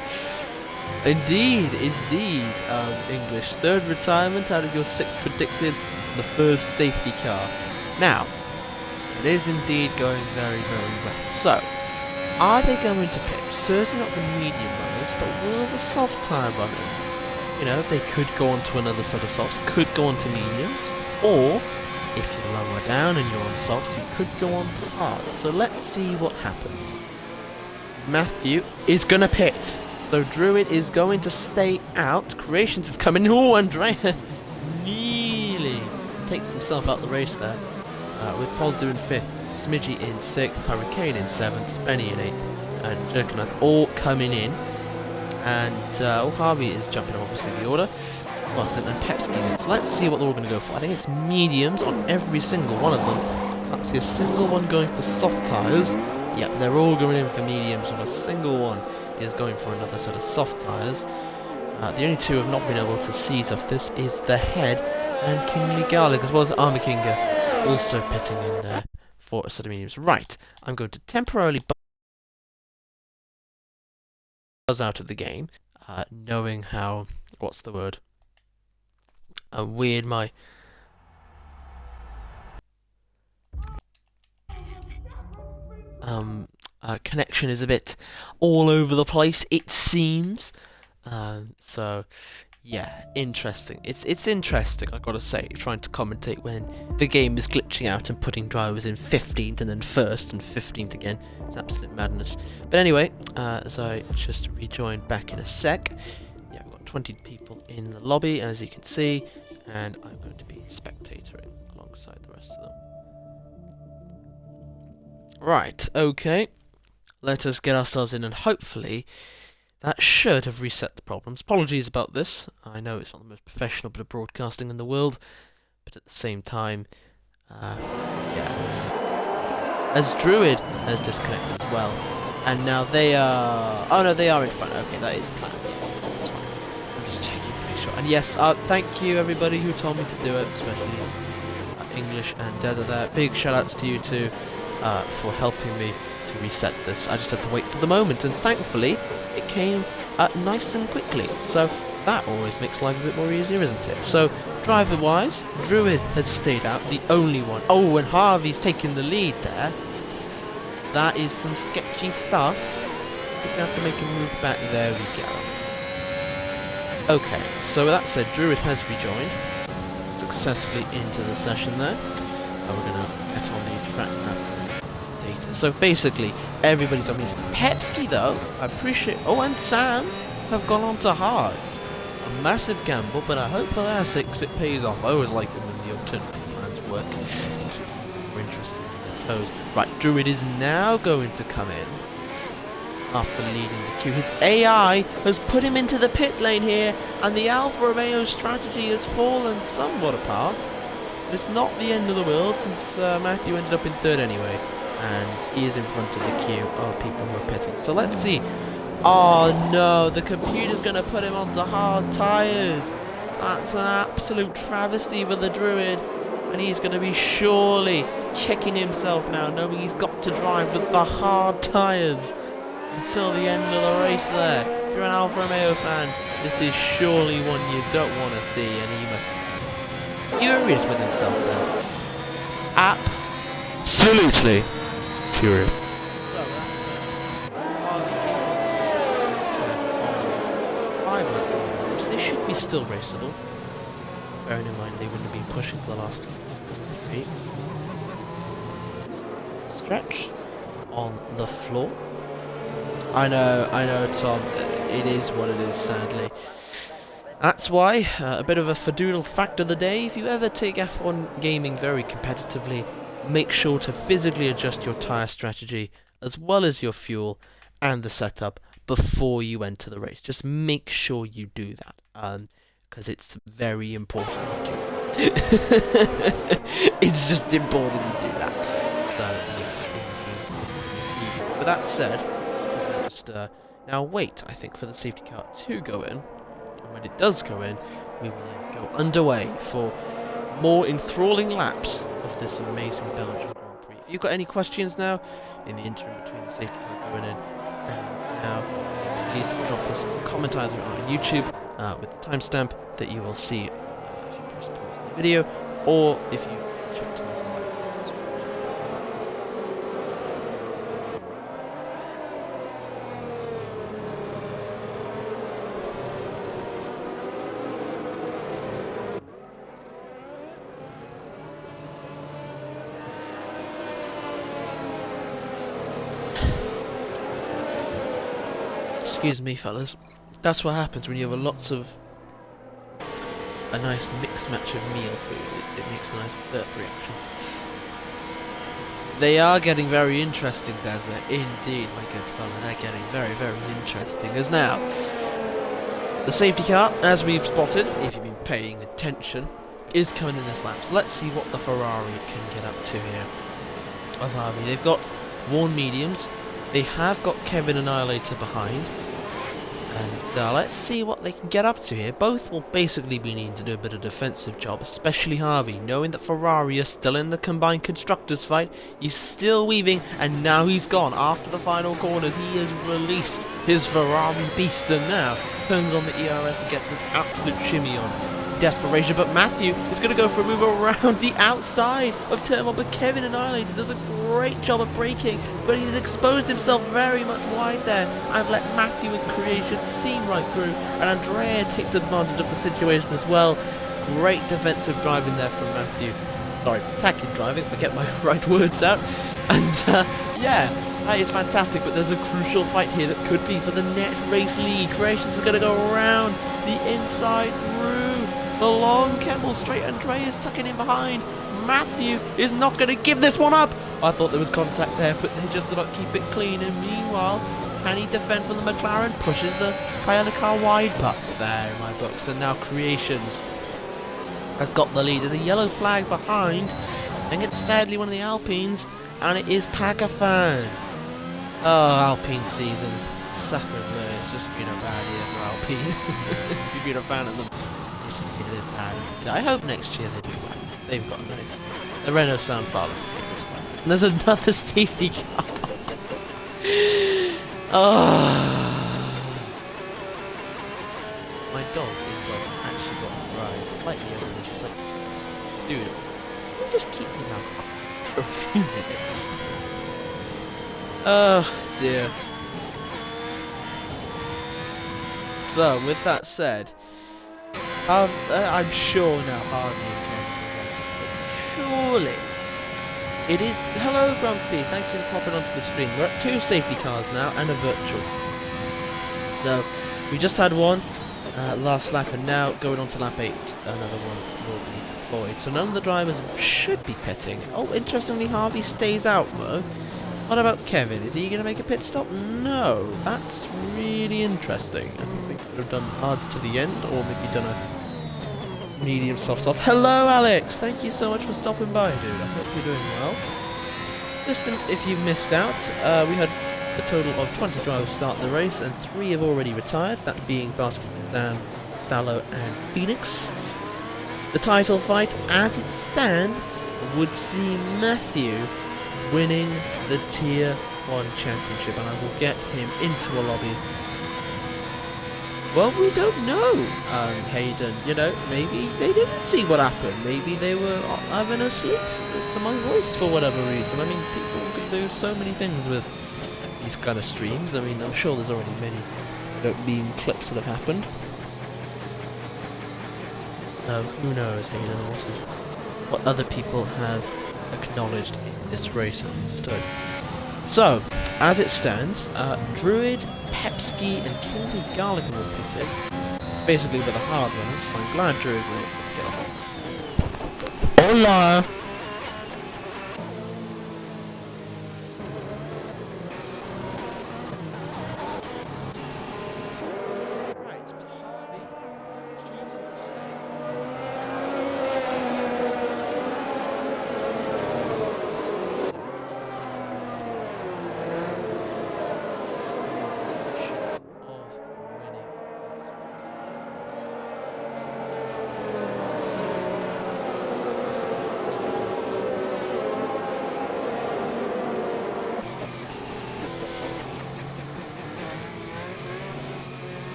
Indeed, English. 3rd retirement out of your 6th predicted, the 1st safety car. Now, it is indeed going very, very well. So, are they going to pick? Certainly not the medium runners, but will the soft tyre runners? You know, they could go on to another sort of softs, could go on to mediums, or, if you're lower down and you're on softs, you could go on to hards. So let's see what happens. Matthew is going to pit. So Druid is going to stay out. Creations is coming. Oh, Andrea nearly takes himself out the race there. With Pozdu in 5th, Smidgy in 6th, Hurricane in 7th, Spenny in 8th, and Jerkanath all coming in. And Harvey is jumping up, obviously, the order. Boston and Pepsi. So let's see what they're all going to go for. I think it's mediums on every single one of them. Can't see a single one going for soft tyres. Yep, they're all going in for mediums, and a single one is going for another set of soft tyres. The only two who have not been able to seize off this is the Head and Kingly Garlic, as well as Armor Kinga, also pitting in there for a set of mediums. Right, I'm going to temporarily buzz out of the game, knowing how, what's the word, weird my connection is a bit all over the place, it seems. So yeah, interesting. It's interesting, I've got to say, trying to commentate when the game is glitching out and putting drivers in 15th and then 1st and 15th again. It's absolute madness. But anyway, as I just rejoined back in a sec, yeah, we've got 20 people in the lobby, as you can see, and I'm going to be spectatoring alongside the rest of them. Right, okay. Let us get ourselves in, and hopefully that should have reset the problems. Apologies about this. I know it's not the most professional bit of broadcasting in the world, but at the same time, yeah. As Druid has disconnected as well, and now they are... Oh no, they are in front. Okay, that is planned. Yeah, that's fine. I'm just checking to make sure. And yes, thank you everybody who told me to do it, especially English and Dada there. Big shout outs to you too for helping me to reset this. I just had to wait for the moment, and thankfully it came nice and quickly, so that always makes life a bit more easier, isn't it? So driver wise, Druid has stayed out, the only one. Oh, and Harvey's taking the lead there. That is some sketchy stuff. He's gonna have to make a move back. There we go. Okay, so with that said, Druid has rejoined successfully into the session there. We're gonna get on the track map data. So basically, everybody's on me. Pepsi though, I appreciate. Oh, and Sam have gone on to hards. A massive gamble, but I hope for their sakes it pays off. I always like them when the alternative plans work. We're interested in their toes. Right, Druid is now going to come in after leading the queue. His AI has put him into the pit lane here, and the Alfa Romeo strategy has fallen somewhat apart. But it's not the end of the world, since Matthew ended up in 3rd anyway, and he is in front of the queue of people who are pitting. So let's see. Oh no, the computer's going to put him onto hard tyres. That's an absolute travesty for the Druid, and he's going to be surely kicking himself now, knowing he's got to drive with the hard tyres until the end of the race there. If you're an Alfa Romeo fan, this is surely one you don't want to see, and he must be furious with himself then. Absolutely furious. So that's they should be still raceable. Bearing in mind they wouldn't have been pushing for the last 3 stretch on the floor. I know, Tom. It is what it is, sadly. That's why, a bit of a fadoodle fact of the day, if you ever take F1 gaming very competitively, make sure to physically adjust your tyre strategy, as well as your fuel and the setup, before you enter the race. Just make sure you do that, because it's very important you do that. It's just important you do that. So, yes, with that said, just now wait, I think, for the safety car to go in. And when it does go in, we will then go underway for more enthralling laps of this amazing Belgian Grand Prix. If you've got any questions now, in the interim between the safety car going in and now, please drop us a comment either on YouTube with the timestamp that you will see if you press pause on the video, or if you check to us live stream. Excuse me, fellas. That's what happens when you have lots of a nice mixed match of meal food. It makes a nice burp reaction. They are getting very interesting, Desert. Indeed, my good fella. They're getting very, very interesting. As now, the safety car, as we've spotted, if you've been paying attention, is coming in this lap. So let's see what the Ferrari can get up to here. Of Harvey, they've got worn mediums. They have got Kevin Annihilator behind. And let's see what they can get up to here. Both will basically be needing to do a bit of defensive job, especially Harvey, knowing that Ferrari are still in the combined constructors fight. He's still weaving, and now he's gone. After the final corners, he has released his Ferrari beast, and now turns on the ERS and gets an absolute shimmy on. Desperation, but Matthew is going to go for a move around the outside of turn one, but Kevin Annihilator does a great job of braking, but he's exposed himself very much wide there and let Matthew and Creation seam right through, and Andrea takes advantage of the situation as well. Great defensive driving there from Matthew. Sorry, attacking driving, forget my right words out. And yeah, that is fantastic, but there's a crucial fight here that could be for the next race lead. Creations are going to go around the inside through the long Kemmel straight, and Dre is tucking in behind. Matthew is not going to give this one up. I thought there was contact there, but they just did not keep it clean. And meanwhile, can he defend from the McLaren? Pushes the Toyota car wide, but fair in my books. And now Creations has got the lead. There's a yellow flag behind. I think it's sadly one of the Alpines, and it is Pagafan. Oh, Alpine season. Sucker blur. It's just been a bad year for Alpine. If you've been a fan of them. I hope next year they do well. They've got a nice. The Renault sound far landscape as well. And there's another safety car. Oh. My dog is like actually got her eyes slightly open, and she's like, dude, can you just keep me now for a few minutes? Oh dear. So with that said, I'm sure now Harvey and Ken are going to surely. It is. Hello, Grumpy. Thank you for popping onto the screen. We're at 2 safety cars now and a virtual. So we just had one last lap, and now going on to lap 8, another one will be deployed. So none of the drivers should be pitting. Oh, interestingly, Harvey stays out though. What about Kevin? Is he going to make a pit stop? No. That's really interesting. I think they could have done hards to the end, or maybe done a medium soft. Hello, Alex. Thank you so much for stopping by, dude. I hope you're doing well. Just if you missed out, we had a total of 20 drivers start the race, and 3 have already retired, that being Basketball Dan, Thallow, and Phoenix. The title fight, as it stands, would see Matthew winning the Tier 1 championship, and I will get him into a lobby. Well, we don't know, Hayden. You know, maybe they didn't see what happened. Maybe they were having a sleep to my voice for whatever reason. I mean, people can do so many things with these kind of streams. I mean, I'm sure there's already many meme clips that have happened. So, who knows, Hayden, what other people have acknowledged in this race and understood. So, as it stands, Druid, Pepsi, and Kilby Garlic are all pitted. Basically, with the hard runners, so I'm glad Druid went. Let's get off. Hola!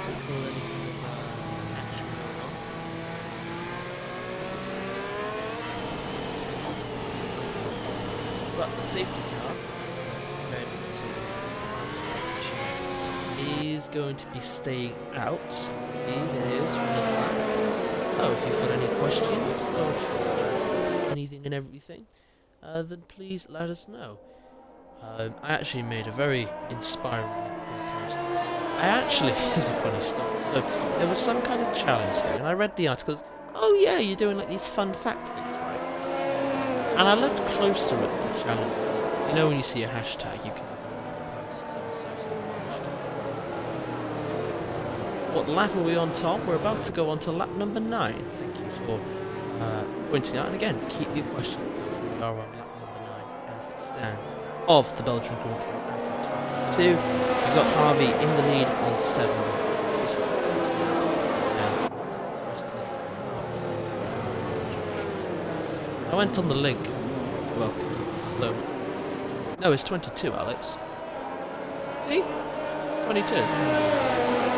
So for any kind of action going on. But the safety car is going to be staying out. It is from the lap. So if you've got any questions or anything and everything, then please let us know. I actually made a very inspiring LinkedIn post. Here's a funny story. So there was some kind of challenge thing, and I read the articles. Oh yeah, you're doing like these fun fact things, right? And I looked closer at the challenges. You know when you see a hashtag, you can post some associated hashtag. What lap are we on, Tom? We're about to go on to lap number 9. Thank you for pointing out. And again, keep your questions coming. We are on lap number 9 as it stands of the Belgian Grand Prix out of 22. We've got Harvey in the lead on 7. I went on the link. Well, so no, it's 22, Alex. See? 22.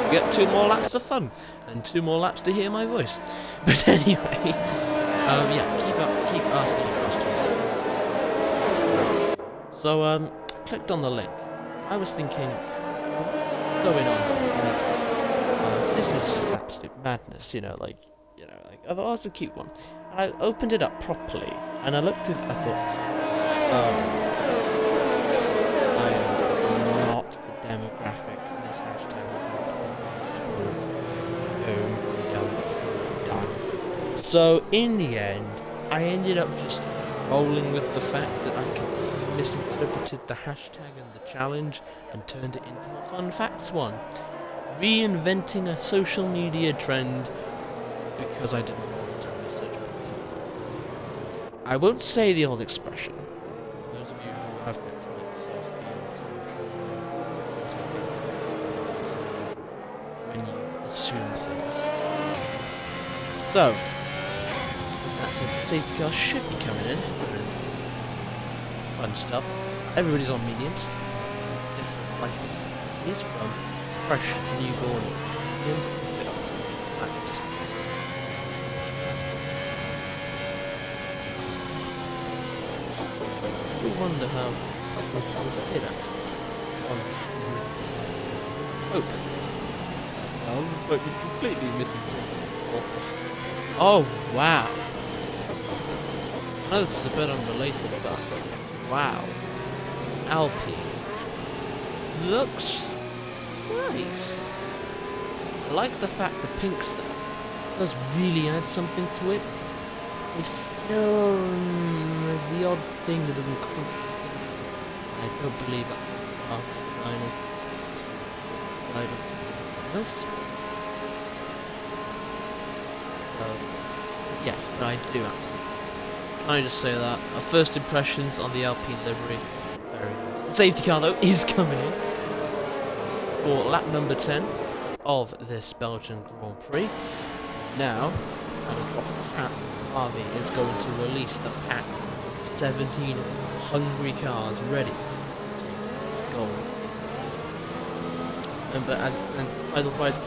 We get 2 more laps of fun and 2 more laps to hear my voice. But anyway, yeah, keep asking your questions. So clicked on the link. I was thinking, what's going on? This is just absolute madness, like I thought, oh, it's a cute one. And I opened it up properly, and I looked through. I thought, oh, I am not the demographic this hashtag done. So in the end, I ended up just rolling with the fact that I completely misinterpreted the hashtag and the challenge and turned it into a fun facts one, reinventing a social media trend because I didn't bother to research properly. I won't say the old expression. Those of you who have met to make yourself beyond commentary, when you assume things. So, that's it. The safety car should be coming in. Bunched up. Everybody's on mediums. Different life expectancies from fresh newborn mediums up to max. I wonder how it did hope. I was fucking completely misinterpreted. Oh wow. I know this is a bit unrelated, but wow. Alpine looks nice. I like the fact the pink stuff does really add something to it. There's still there's the odd thing that doesn't quite. I don't believe that's what the designers this. So yes, but I do absolutely. Can I just say that our first impressions on the Alpine livery, very nice. The safety car though is coming in for lap number 10 of this Belgian Grand Prix. Now, at a drop of the hat, Harvey is going to release the pack of 17 hungry cars ready to go. Remember, as it stands, title fight,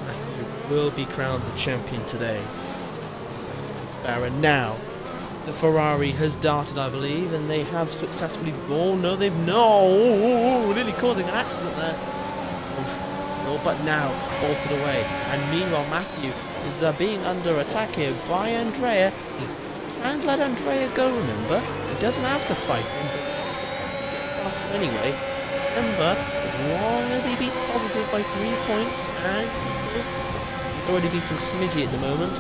Matthew will be crowned the champion today. And now, the Ferrari has darted, I believe, and they have successfully. Oh no, they've nearly causing an accident there. Oh, but now bolted away, and meanwhile Matthew is being under attack here by Andrea. He can't let Andrea go, remember? He doesn't have to fight him, but he's successfully getting past him anyway. Remember, as long as he beats Positive by 3 points, and he's already beating Smidgy at the moment,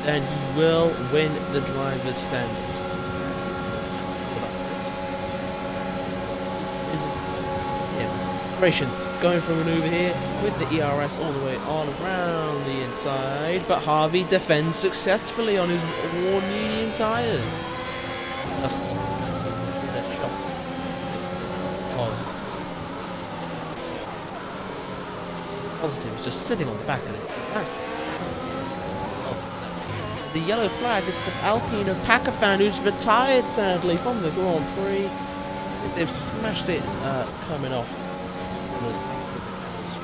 then he will win the driver's standings. Congratulations. Going for a manoeuvre here with the ERS all the way on around the inside, but Harvey defends successfully on his worn medium tyres. That's Positive is just sitting on the back of it. The yellow flag, it's the Alpine of Pakistan who's retired sadly from the Grand Prix. They've smashed it coming off.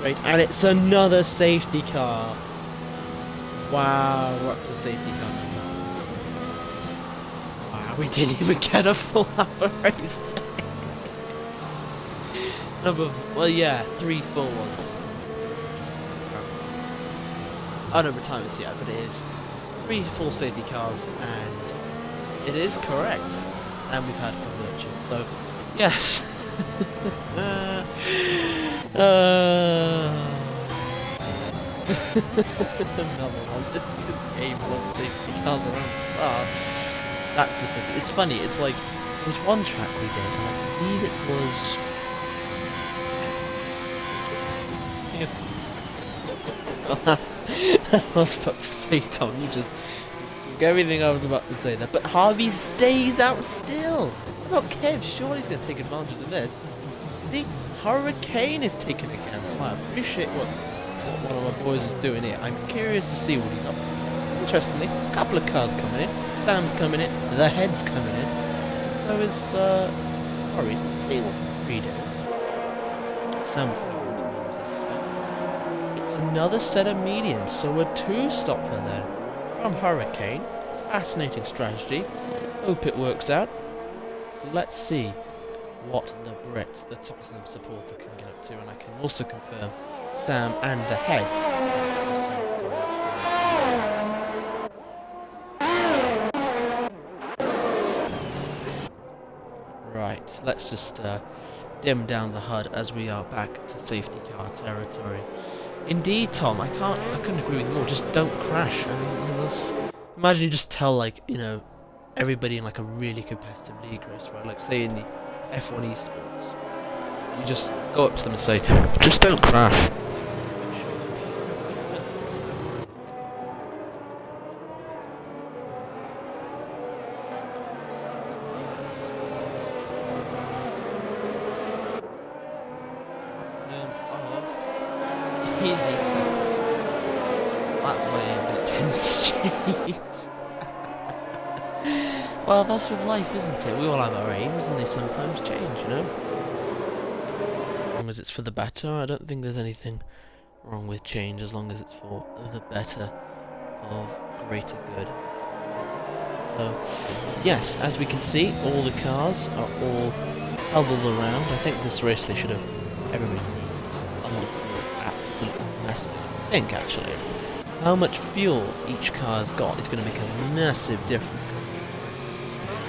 Great, and it's another safety car. Wow, we're up to safety car number. Wow, we didn't even get a full hour race. Well, yeah, 3 full ones. I don't know retirements yet, but it is 3 full safety cars, and it is correct. And we've had conversions, so yes. Another one. This game loves safety cars around Spa. That's specific. It's funny. It's like there was one track we did, and I believe it was. I was about to say, Tom, you just spoke everything I was about to say there. But Harvey stays out still. What about Kev? Surely he's going to take advantage of this. The Hurricane is taking a gamble. I appreciate what one of my boys is doing here. I'm curious to see what he's up to. Interestingly, a couple of cars coming in. Sam's coming in. The Head's coming in. So is Corey. Let's see what we do. Sam. Another set of mediums, so a 2-stopper then from Hurricane. Fascinating strategy. Hope it works out. So let's see what the Brit, the Tottenham supporter, can get up to, and I can also confirm Sam and the Head. Right, let's just dim down the HUD as we are back to safety car territory. Indeed, Tom, I couldn't agree with you more. Just don't crash. I mean, imagine you just tell, like, you know, everybody in like a really competitive league race, right? Like, say in the F1 esports, you just go up to them and say, just don't crash. That's my aim, but it tends to change. Well, that's with life, isn't it? We all have our aims, and they sometimes change, you know? As long as it's for the better, I don't think there's anything wrong with change, as long as it's for the better of greater good. So, yes, as we can see, all the cars are all huddled around. I think this race they should have everybody absolutely massive. I think actually how much fuel each car has got is going to make a massive difference.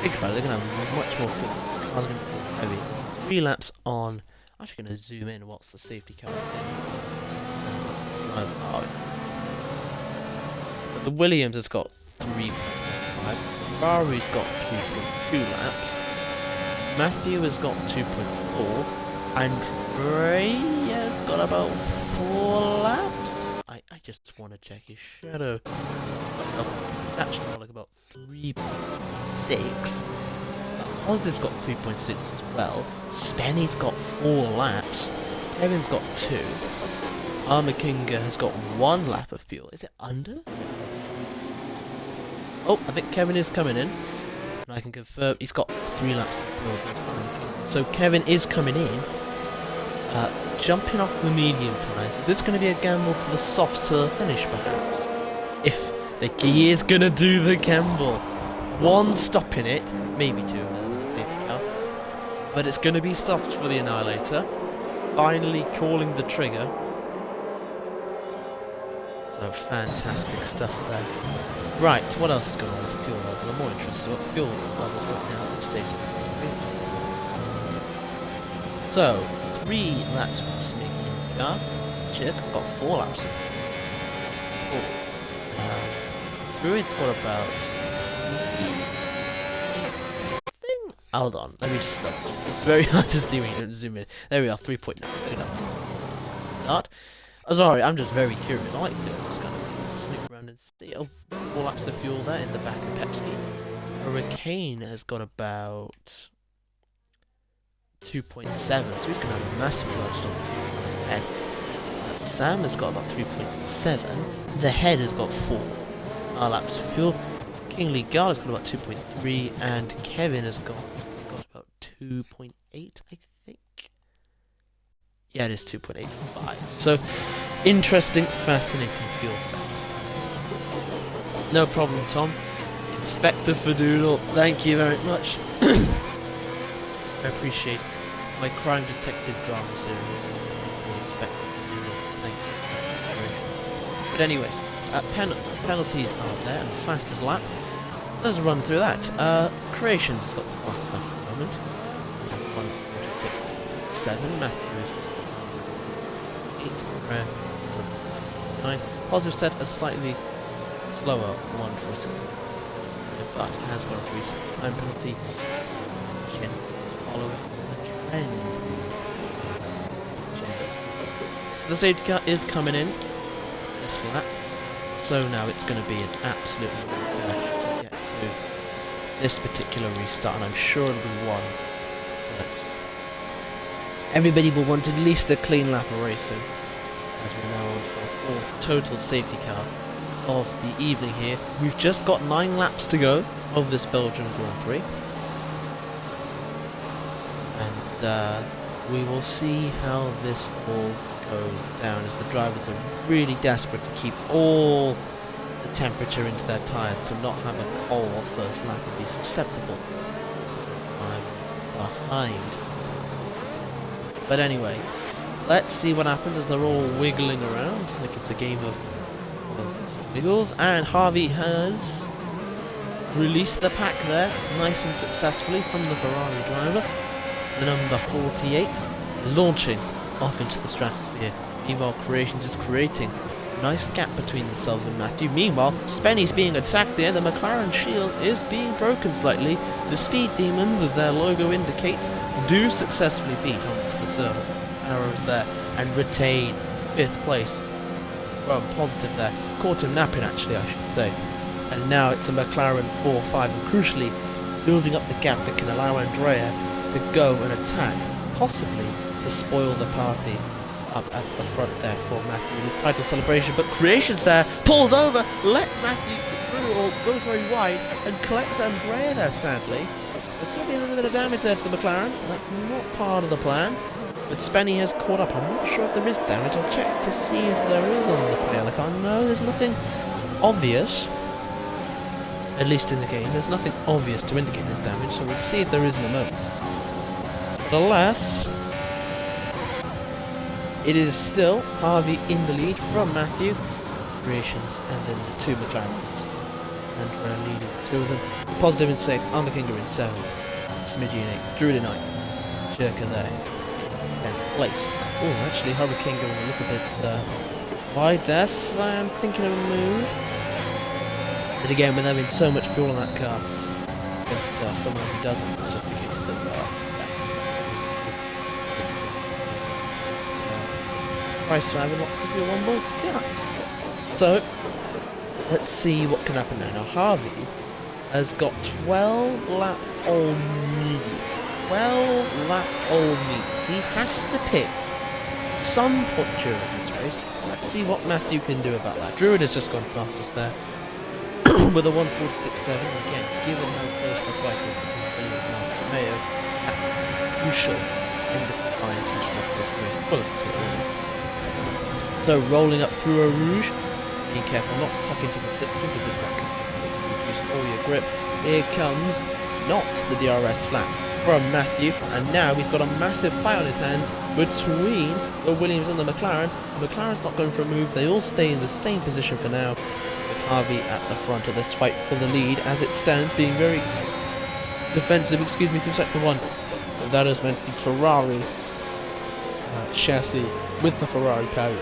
Think about it, they're going to have much more fuel. The car's going to be heavy. It's 3 laps on. I'm actually going to zoom in whilst the safety car is in. But the Williams has got 3.5. Ferrari's got 3.2 laps. Matthew has got 2.4. Andrea's got about 4 laps. I just want to check his shadow. It's actually got like about 3.6. Positive's got 3.6 as well. Spenny's got 4 laps. Kevin's got 2. Armakinga has got 1 lap of fuel. Is it under? Oh, I think Kevin is coming in. And I can confirm he's got 3 laps of fuel. So Kevin is coming in. Jumping off the medium tyres. Is this going to be a gamble to the softs to the finish, perhaps? If the key is going to do the gamble. 1 stop in it, maybe 2 as a safety car. But it's going to be soft for the Annihilator. Finally calling the trigger. So fantastic stuff there. Right, what else is going on with the fuel level? I'm more interested in what fuel level right now at this stage. So, 3 laps for the Smiggy car. Chick's got 4 laps of fuel. Druid's got about... Hold on, let me just stop. It's very hard to see when you don't zoom in. There we are, 3.9. Start. Oh, sorry, I'm just very curious. I like doing this kind of snoop around and see. Oh, 4 laps of fuel there in the back of Pepsi. Hurricane has got about 2.7, so he's going to have a massive advantage on the 2 points ahead. Sam has got about 3.7. The Head has got 4 laps of fuel. King Lee Gard has got about 2.3, and Kevin has got about 2.8, I think. Yeah, it is 2.85. So, interesting, fascinating fuel effect. No problem, Tom. Inspector Fadoodle, thank you very much. I appreciate my crime detective drama series. Inspector Fadoodle, thank you. But anyway, penalties are there, and the fastest lap. Let's run through that. Creations has got the fastest lap at the moment. 1:46.7. Matthew is just 8. 9. Positive set a slightly slower 1:47, but has got a 3-second time penalty. Jen is following the trend. So the safety car is coming in this lap. So now it's going to be an absolute dash to get to this particular restart, and I'm sure it'll be one that everybody will want at least a clean lap of racing, as we're now on our 4th total safety car of the evening here. We've just got 9 laps to go of this Belgian Grand Prix, and we will see how this all goes down, as the drivers are really desperate to keep all the temperature into their tyres to not have a cold first lap and be susceptible to drivers behind. But anyway, let's see what happens as they're all wiggling around like it's a game of wiggles, and Harvey has released the pack there nice and successfully from the Ferrari driver, the number 48, launching off into the stratosphere. Meanwhile, Creations is creating a nice gap between themselves and Matthew. Meanwhile, Spenny's being attacked there. The McLaren shield is being broken slightly. The Speed Demons, as their logo indicates, do successfully beat onto the server arrows there and retain 5th place. Well, positive there. Caught him napping, actually, I should say. And now it's a McLaren 4-5, and crucially building up the gap that can allow Andrea to go and attack, possibly to spoil the party up at the front there for Matthew in his title celebration. But Creations there pulls over, lets Matthew through, or goes very wide, and collects Andrea there, sadly. There could be a little bit of damage there to the McLaren. That's not part of the plan. But Spenny has caught up. I'm not sure if there is damage. I'll check to see if there is on the player on the car. No, there's nothing obvious. At least in the game, there's nothing obvious to indicate there's damage, so we'll see if there is in a moment. But alas, it is still Harvey in the lead from Matthew, Creations, and then the 2 McLarens. Andrea leading 2 of them. Positive in 6th, Armakinger in 7th, Smidgy in 8th, Druid in 9th, Jerker there in 10th place. Oh, actually, Hurricane going a little bit wide there, so I'm thinking of a move. But again, with having so much fuel on that car, against someone who doesn't, it's just a case of price for having lots of fuel on board. Yeah. So, let's see what can happen now. Now, Harvey has got 12 lap old medium. 12 lap old medium. He has to pick some point during this race. Let's see what Matthew can do about that. Druid has just gone fastest there with a 1:46.7. Again, given how close the fight is between Williams and Alfa Romeo, crucial in the combined constructors race quality. So rolling up through a Rouge, being careful not to tuck into the slipstream because that can reduce all your grip. Here comes not the DRS flat from Matthew, and now he's got a massive fight on his hands between the Williams and the McLaren. The McLaren's not going for a move, they all stay in the same position for now, with Harvey at the front of this fight for the lead as it stands, being very defensive, excuse me, through sector 1. But that is meant the Ferrari chassis with the Ferrari power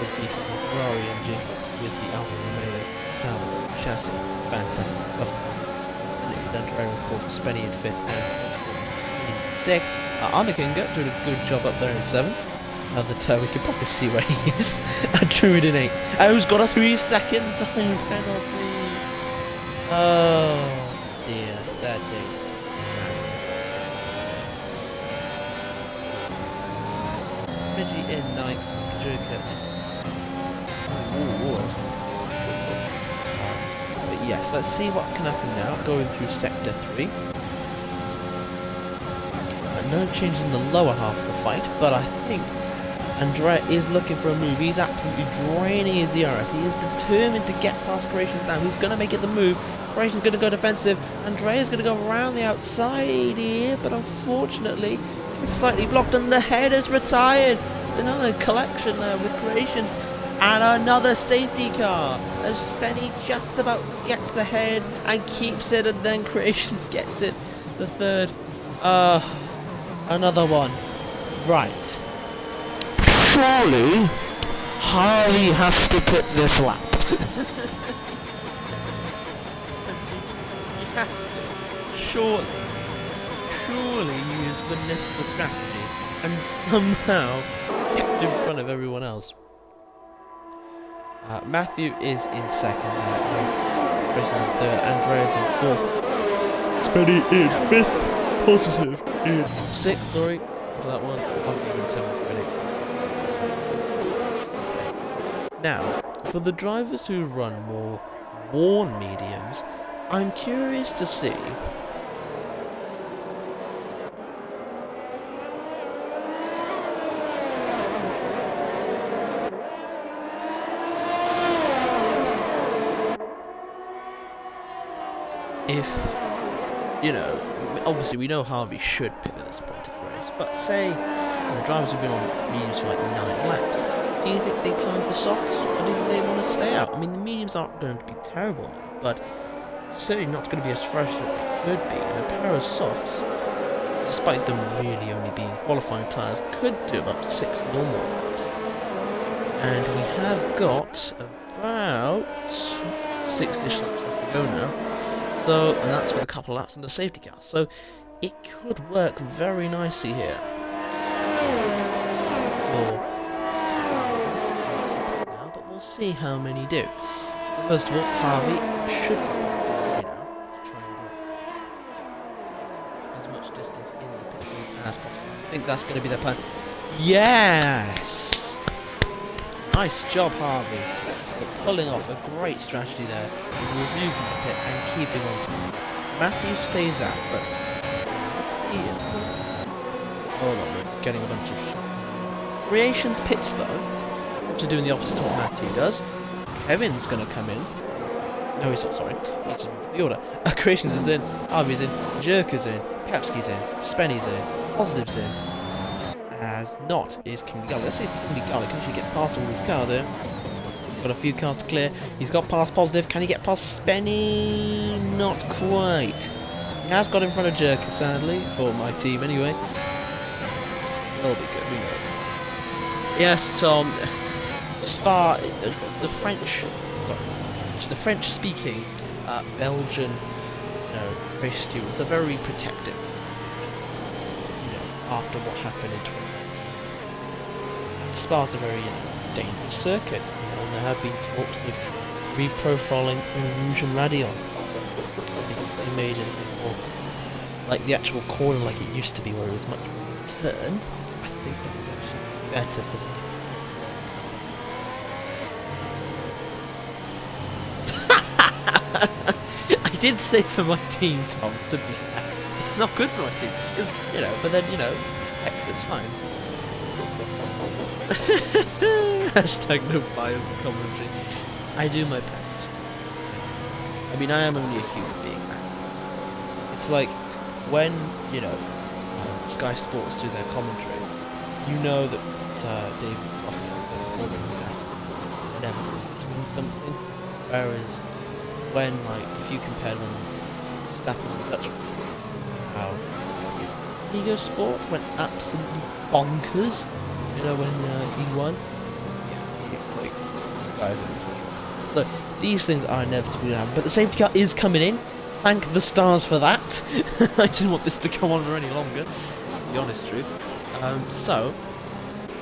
was beating the Ferrari engine with the Alfa Romeo Sauber chassis. Fantastic stuff. And it's Andrea in 4th, Spenny in 5th, and in 6th. Armakinger doing a good job up there in 7th. Now that we can probably see where he is. Druid in 8th. Who's got a 3-second time penalty? Oh dear, that date. Smidgy in 9th, Joker in but yes, let's see what can happen now, going through sector 3. No changes in the lower half of the fight, but I think Andrea is looking for a move. He's absolutely draining his ERS. He is determined to get past Croatians down. He's going to make it the move. Croatian's going to go defensive. Andrea's going to go around the outside here, but unfortunately, he's slightly blocked, and the head is retired. Another collection there with Croatians, and another safety car as Spenny just about gets ahead and keeps it, and then Croatians gets it. The third. Another one. Right. Surely, Harley has to pit this lap. He has to. Surely he has finessed the strategy and somehow kept in front of everyone else. Matthew is in second, Grayson in third, Andreas in fourth, Spenny in fifth, Positive in sixth, sorry for that one, I'm in seventh, ready. Now, for the drivers who run more worn mediums, I'm curious to see if, you know, obviously we know Harvey should pick at this point of the race, but say the drivers have been on mediums for like 9 laps, do you think they climb for softs, or do you think they want to stay out? I mean, the mediums aren't going to be terrible now, but certainly not going to be as fresh as they could be, and a pair of softs, despite them really only being qualifying tyres, could do about 6 normal laps. And we have got about 6-ish laps left to go now. So, and that's with a couple of laps in the safety car. So, it could work very nicely here. Now, but we'll see how many do. So, first of all, Harvey should be able to try and get as much distance in the pit lane as possible. I think that's going to be their plan. Yes! Nice job, Harvey. Pulling off a great strategy there, refusing to pit and keeping on to it. Matthew stays out, but let's see it. Hold on, we're getting a bunch of Creations pits though, after doing the opposite of what Matthew does. Kevin's going to come in. No, he's not, sorry. It's in the order. Creations is in, Harvey's in, Jerk is in, Pepski's in, Spenny's in, Positive's in. As not is King Gully. Let's see if King Gully can actually get past all his car there. Got a few cars to clear. He's got past Positive. Can he get past Spenny? Not quite. He has got in front of Jerker, sadly, for my team anyway. That'll be good, we know. Yes, Tom. Spa, the French-speaking Belgian, race stewards are very protective. After what happened in 2019. Spa's a very, dangerous circuit. And there have been talks of reprofiling Rouge and Radion. They made it a bit more like the actual corner like it used to be, where it was much more of a turn. I think that would actually be better for the I did say for my team, Tom, to be fair. It's not good for my team. It's, but then, it's fine. Hashtag no bias commentary. I do my best. I mean, I am only a human being, man. It's like when, Sky Sports do their commentary, you know that David never wins something. Whereas when, if you compared when Verstappen and Dutch, how Ego Sport went absolutely bonkers, when he won. It's like, Sky's in. So, these things are inevitably going to happen, but the safety car is coming in. Thank the stars for that. I didn't want this to go on for any longer, the honest truth. So,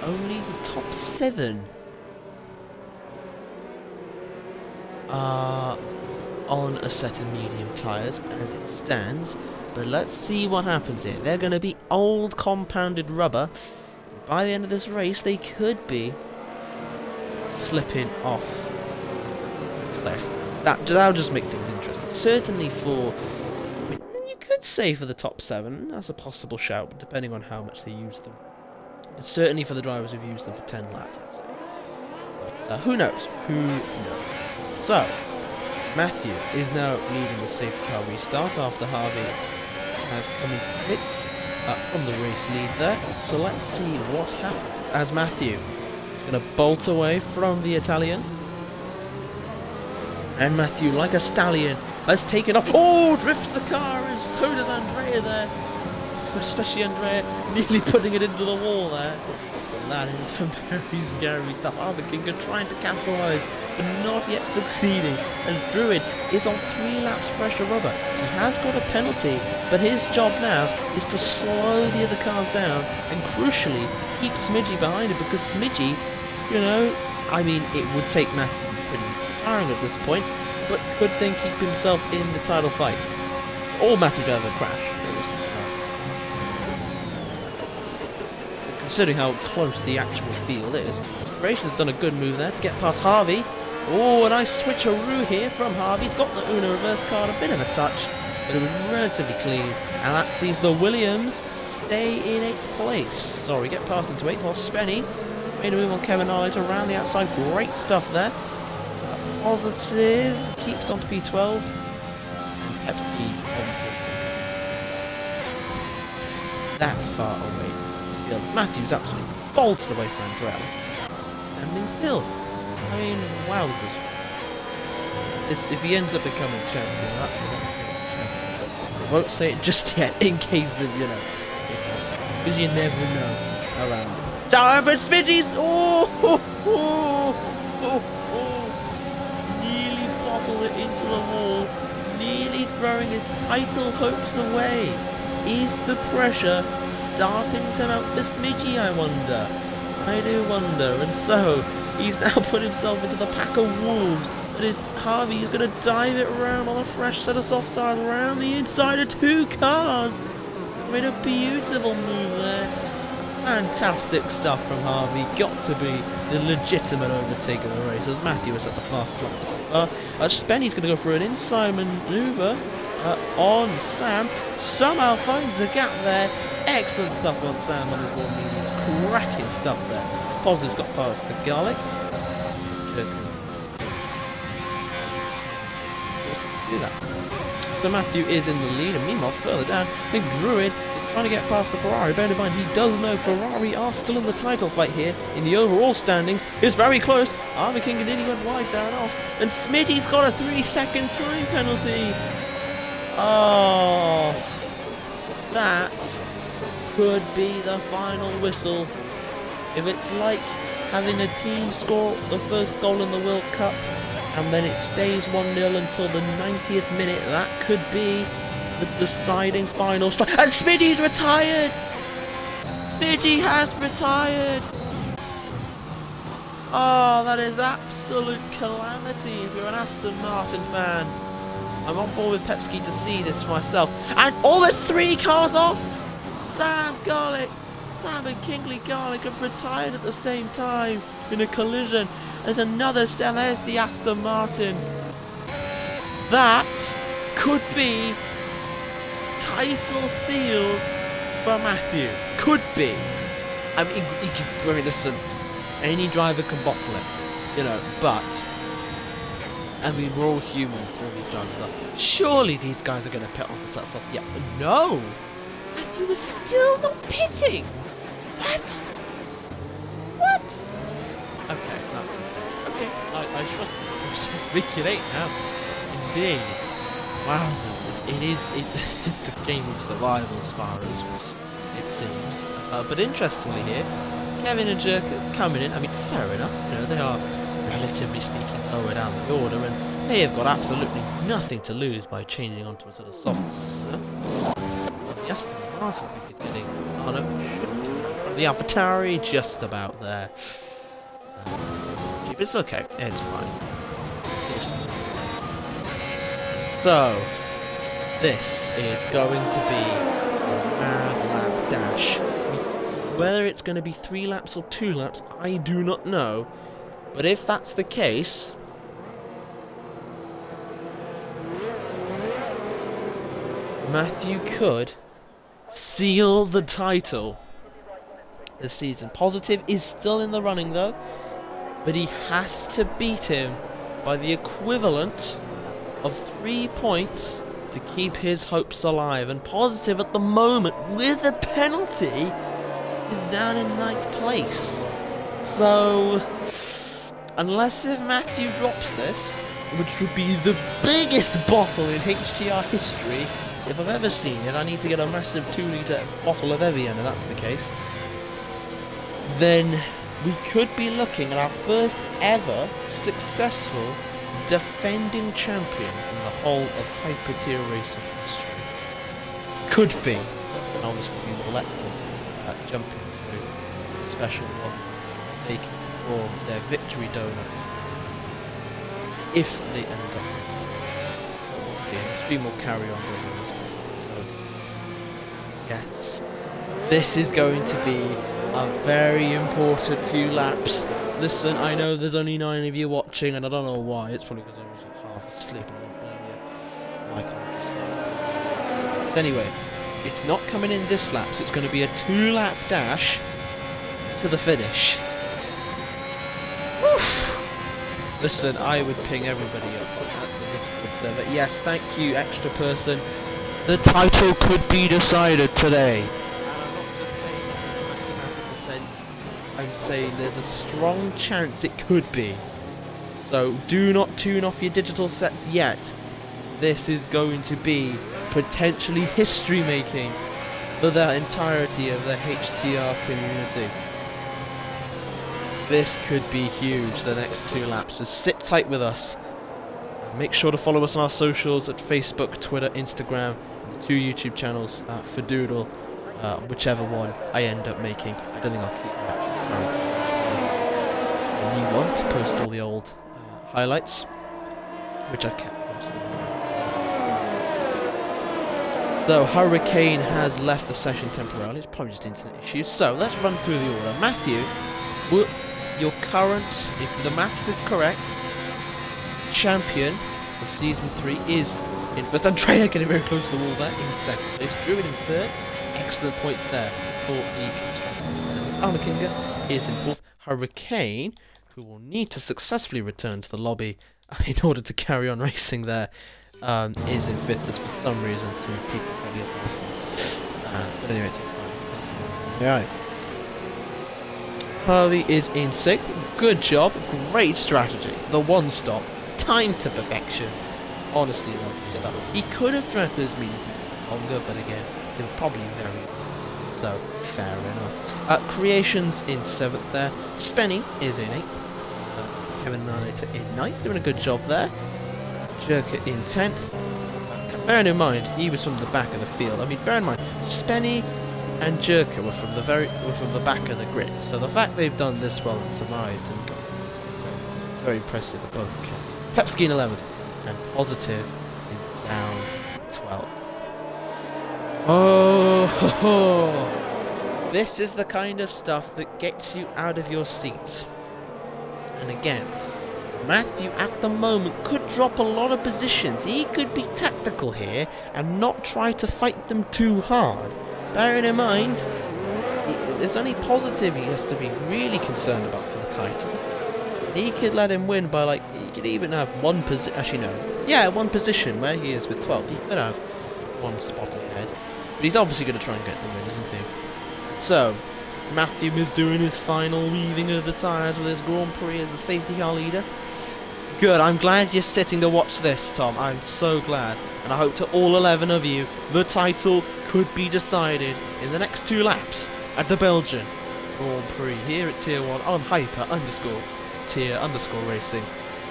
only the top 7 are on a set of medium tyres as it stands, but let's see what happens here. They're going to be old compounded rubber. By the end of this race, they could be slipping off the cliff. That'll just make things interesting. Certainly for, you could say for the top 7, that's a possible shout, depending on how much they use them. but certainly for the drivers who've used them for 10 laps, I'd say. But who knows? Who knows? So, Matthew is now leading the safety car restart after Harvey has come into the pits from the race lead there. So let's see what happens as Matthew is going to bolt away from the Italian. And Matthew, like a stallion, has taken off. Oh, drifts the car, and so does Andrea there. Especially Andrea nearly putting it into the wall there. But that is some very scary stuff. Kinga trying to capitalise, but not yet succeeding. And Druid is on 3 laps fresher rubber. He has got a penalty, but his job now is to slow the other cars down and crucially keep Smidgy behind him, because Smidgy, you know, I mean, it would take Matthew pretty tiring at this point, but could then keep himself in the title fight. Or Matthew driver crash. Considering how close the actual field is, Inspiration has done a good move there to get past Harvey. Oh, a nice switcheroo here from Harvey. He's got the Uno reverse card, a bit of a touch, but it was relatively clean. And that sees the Williams stay in 8th place. Sorry, get past into 8th, while Spenny made a move on Kevin Arlo to round the outside. Great stuff there. Positive keeps on to P12. And Pepsi obviously that far away. Matthews absolutely bolted away from Andrell. Standing still. I mean, wowzers. If he ends up becoming champion, that's the one. I won't say it just yet, in case of, you know, because you never know around it. Starboard Smidgies! Oh, nearly bottled it into the wall, nearly throwing his title hopes away. Is the pressure starting to mount for Smidgy, I wonder? I do wonder. And so, he's now put himself into the pack of wolves. That is Harvey, who's going to dive it around on a fresh set of soft tires around the inside of 2 cars. Made a beautiful move there. Fantastic stuff from Harvey. Got to be the legitimate overtake of the race, as Matthew is at the fastest lap so far. Spenny's going to go for an inside manoeuvre on Sam. Somehow finds a gap there. Excellent stuff on Sam on his board. Cracking stuff there. Positive's got past the Garlic. Do that. So Matthew is in the lead, and meanwhile further down, I think Druid is trying to get past the Ferrari. Bear in mind, he does know Ferrari are still in the title fight here in the overall standings. It's very close. Kinga nearly went wide there and off, and Smitty's got a 3-second time penalty. Oh, that could be the final whistle. If it's like having a team score the first goal in the World Cup and then it stays 1-0 until the 90th minute, that could be the deciding final strike. And Smidgy's retired! Smidgy has retired! Oh, that is absolute calamity if you're an Aston Martin fan. I'm on board with Pepsi to see this for myself. And there's 3 cars off! Sam and Kingley Garlic have retired at the same time in a collision. There's another stand. There's the Aston Martin. That could be title sealed for Matthew. Could be. I mean, listen, any driver can bottle it, you know, but I mean, we're all humans, all these drivers are. Surely these guys are going to pit on the sets off. Yeah, no! Matthew was still not pitting! What? Okay, that's insane. Okay, I trust this process. Speculate now. Indeed. Wowzers. It's a game of survival as far as it seems. But interestingly here, Kevin and Jerk coming in. I mean, fair enough. You know, they are, relatively speaking, lower down the order, and they have got absolutely nothing to lose by changing onto a sort of soft. The Aston Martin, I think, is getting. Oh no, the AlphaTauri just about there. But it's okay. It's fine. So, this is going to be a mad lap dash. Whether it's going to be 3 laps or 2 laps, I do not know. But if that's the case, Matthew could seal the title this season. Positive is still in the running though, but he has to beat him by the equivalent of 3 points to keep his hopes alive. And Positive at the moment, with a penalty, is down in 9th place. So, unless if Matthew drops this, which would be the biggest bottle in HTR history, if I've ever seen it, I need to get a massive 2-litre bottle of Evian, and that's the case, then we could be looking at our first ever successful defending champion in the whole of hyper-tier racing history. Could be. And obviously we will let them jump into a special one. They can perform their victory donuts if they end up. We'll see. And the stream will carry on going as well. So, yes. This is going to be a very important few laps. Listen, I know there's only 9 of you watching, and I don't know why. It's probably because I was half asleep and I can't just... But anyway, it's not coming in this lap, so it's going to be a 2-lap dash to the finish. Woof. Listen, I would ping everybody up at the Discord server. Yes, thank you, extra person. The title could be decided today. I'm saying there's a strong chance it could be. So do not tune off your digital sets yet. This is going to be potentially history making for the entirety of the HTR community. This could be huge the next 2 laps, so sit tight with us. Make sure to follow us on our socials at Facebook, Twitter, Instagram, and the 2 YouTube channels for Doodle, whichever one I end up making. I don't think I'll keep much. A new one to post all the old highlights, which I've kept most of them. So Hurricane has left the session temporarily. It's probably just internet issues. So let's run through the order. Matthew, your current, if the maths is correct, champion for season 3 is in first. Andrea getting very close to the wall there in 2nd place. Druid in 3rd. Excellent points there for the constructors. Almakinga is in 4th. Hurricane, who will need to successfully return to the lobby in order to carry on racing there, is in 5th, as for some reason some people probably have lost him. But anyway, it's fine. Alright. Harvey is in 6th. Good job. Great strategy. The 1-stop. Time to perfection. Honestly, lovely stuff. He could have dragged those meters longer, but again, they were probably very... So, fair enough. Creations in 7th there. Spenny is in 8th. Kevin Narnator in 9th. Doing a good job there. Jerker in 10th. Bearing in mind, he was from the back of the field. I mean, bear in mind, Spenny and Jerker were from the back of the grid. So the fact they've done this well and survived and got very impressive at both counts. Pepski in 11th. And Positive is down 12th. Oh, ho, ho. This is the kind of stuff that gets you out of your seat. And again, Matthew at the moment could drop a lot of positions. He could be tactical here and not try to fight them too hard. Bearing in mind, there's only Positive he has to be really concerned about for the title. He could let him win by, like, he could even have one position. Actually, no. Yeah, one position where he is with 12. He could have 1 spot ahead. But he's obviously going to try and get the win, isn't he? So, Matthew is doing his final weaving of the tyres with his Grand Prix as a safety car leader. Good, I'm glad you're sitting to watch this, Tom. I'm so glad. And I hope to all 11 of you, the title could be decided in the next 2 laps at the Belgian Grand Prix here at Tier 1 on hyper_tier_racing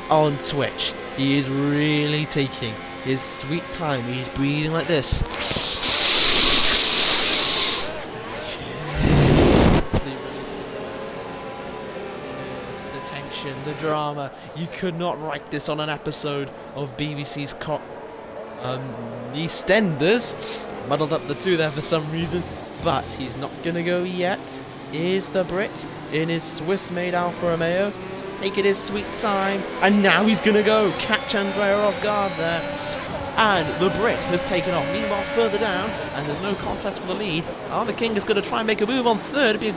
on Twitch. He is really taking his sweet time. He's breathing like this. The drama. You could not write this on an episode of BBC's EastEnders. Muddled up the 2 there for some reason, but he's not gonna go yet. Here's the Brit in his Swiss-made Alfa Romeo, taking his sweet time, and now he's gonna go catch Andrea off guard there. And the Brit has taken off. Meanwhile, further down, and there's no contest for the lead. The King is going to try and make a move on 3rd. It'd be a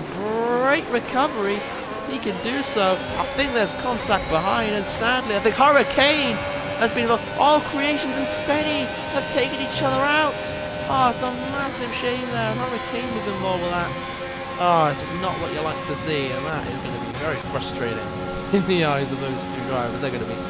great recovery. He can do so. I think there's contact behind, and sadly, I think Hurricane has been involved. All Creations and Spenny have taken each other out. Oh, it's a massive shame there. Hurricane was involved with that. Oh, it's not what you like to see, and that is going to be very frustrating in the eyes of those two drivers. They're going to be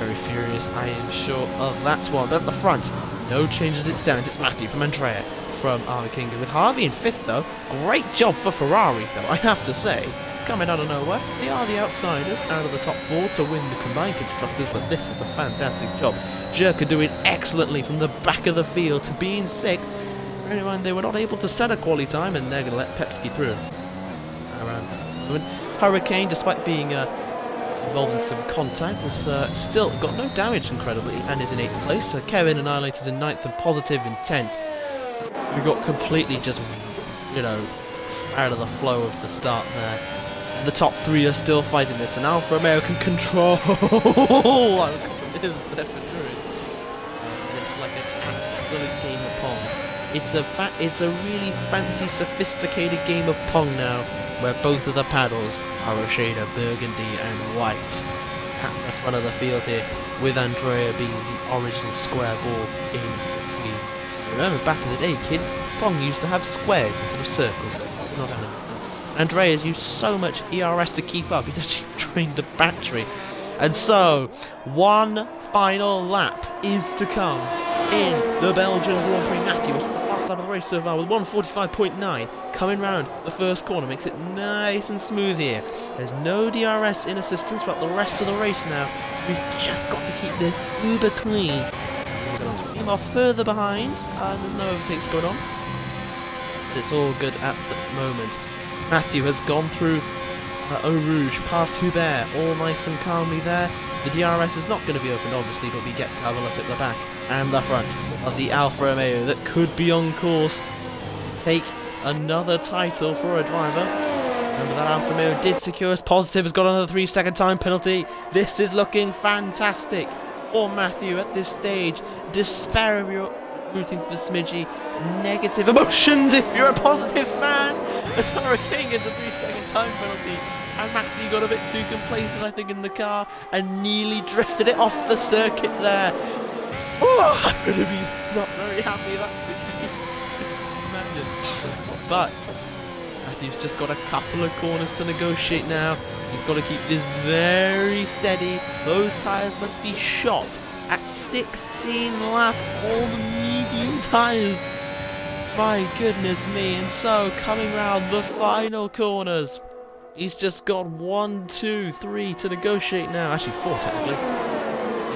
very furious, I am sure of that one. But at the front, no changes, it's down. It's Matthew from Andrea from Army Kingdom. With Harvey in 5th, though. Great job for Ferrari, though, I have to say. Coming out of nowhere, they are the outsiders out of the top 4 to win the combined constructors, but this is a fantastic job. Jerker doing excellently from the back of the field to be in 6th. Bear in mind, they were not able to set a quality time, and they're going to let Pepsi through. Hurricane, despite being involved in some contact, has still got no damage, incredibly, and is in 8th place. Kevin Annihilator's in 9th and Positive in 10th. We got completely just, you know, out of the flow of the start there. The top 3 are still fighting this, and Alfa Romeo can control what it is they're doing. It's like an absolute game of Pong. It's a really fancy, sophisticated game of Pong now, where both of the paddles are a shade of burgundy and white. At the front of the field here, with Andrea being the original square ball in between. Remember, back in the day, kids, Pong used to have squares instead of circles, but not anymore. Andrea's used so much ERS to keep up, he's actually drained the battery. And so, one final lap is to come in the Belgian Grand Prix. Matthew is at the fast lap of the race so far with 1:45.9. Coming round the first corner, makes it nice and smooth here. There's no DRS in assistance throughout the rest of the race now. We've just got to keep this uber clean. Meanwhile, further behind, there's no overtakes going on. But it's all good at the moment. Matthew has gone through Eau Rouge, past Hubert, all nice and calmly there. The DRS is not going to be opened, obviously, but we get to have a look at the back and the front of the Alfa Romeo that could be on course to take another title for a driver. Remember that Alfa Romeo did secure us. Positive has got another 3-second time penalty. This is looking fantastic for Matthew at this stage. Despair of your rooting for Smidgy. Negative emotions if you're a Positive fan. As Hurricane gets a 3-second time penalty, and Matthew got a bit too complacent, I think, in the car and nearly drifted it off the circuit there. Oh, I'm going to be not very happy that's the case. Imagine. But Matthew's just got a couple of corners to negotiate now. He's got to keep this very steady. Those tyres must be shot at 16 lap, all the medium tyres. My goodness me. And so, coming round the final corners, he's just got 1, 2, 3 to negotiate now. Actually 4 technically,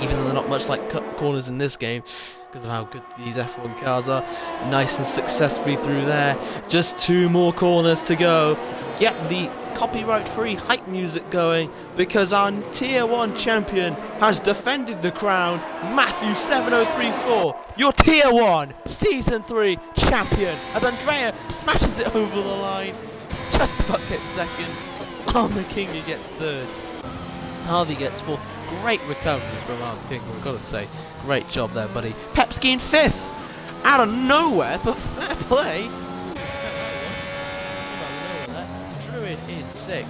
even though they're not much like corners in this game because of how good these F1 cars are. Nice and successfully through there. Just 2 more corners to go. Get the copyright-free hype music going, because our Tier 1 champion has defended the crown. Matthew 7034, your Tier 1 Season 3 champion, as Andrea smashes it over the line. It's just about gets second. Army Kinga gets third. Harvey gets fourth. Great recovery from Army Kinga, I've got to say. Great job there, buddy. Pepsi in 5th. Out of nowhere, but fair play. In 6th,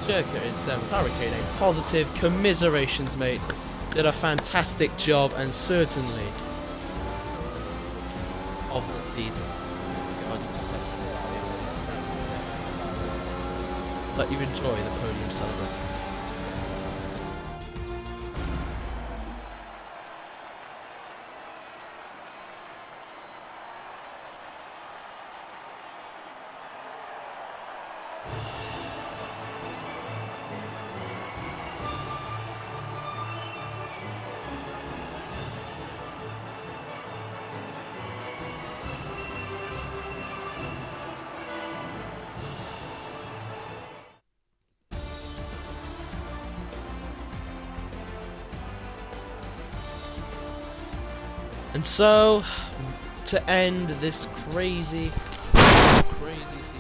Jerker in 7th, Hurricane a Positive, commiserations, mate. Did a fantastic job, and certainly of the season. Let you enjoy the podium celebration. And so, to end this crazy season,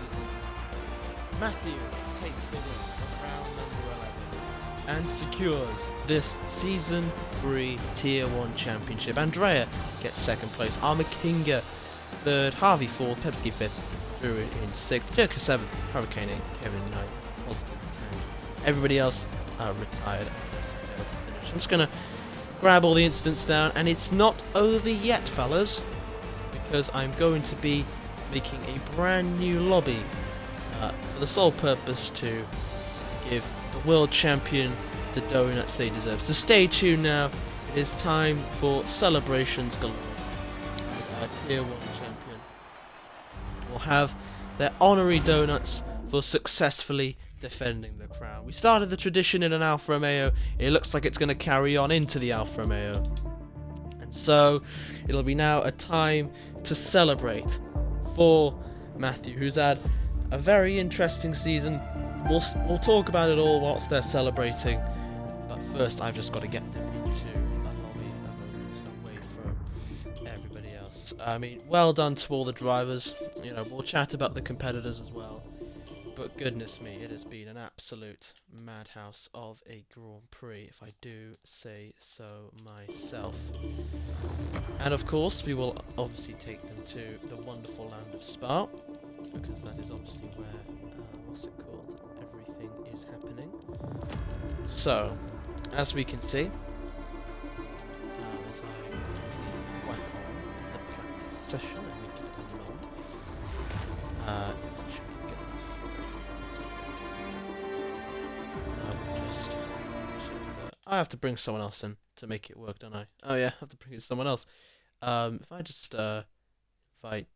Matthew takes the win of round number 11 and secures this Season 3 Tier 1 Championship. Andrea gets 2nd place, Arma Kinga 3rd, Harvey 4th, Pepsi 5th, Drew in 6th, Joker 7th, Hurricane 8th, Kevin 9th, Positive 10th. Everybody else retired and just failed to finish. I'm just going to grab all the incidents down, and it's not over yet, fellas, because I'm going to be making a brand new lobby for the sole purpose to give the world champion the donuts they deserve. So stay tuned now. It is time for celebrations galore. As our tier 1 champion will have their honorary donuts for successfully defending the crown. We started the tradition in an Alfa Romeo. It looks like it's going to carry on into the Alfa Romeo. And so it'll be now a time to celebrate for Matthew, who's had a very interesting season. We'll talk about it all whilst they're celebrating. But first, I've just got to get them into a lobby away from everybody else. I mean, well done to all the drivers. You know, we'll chat about the competitors as well. But goodness me, it has been an absolute madhouse of a Grand Prix, if I do say so myself. And of course, we will obviously take them to the wonderful land of Spa, because that is obviously where, what's it called, everything is happening. So, as we can see, as I quickly whack on the practice session and make it unknown, I have to bring someone else in to make it work, don't I? Oh yeah, I have to bring in someone else. If I just invite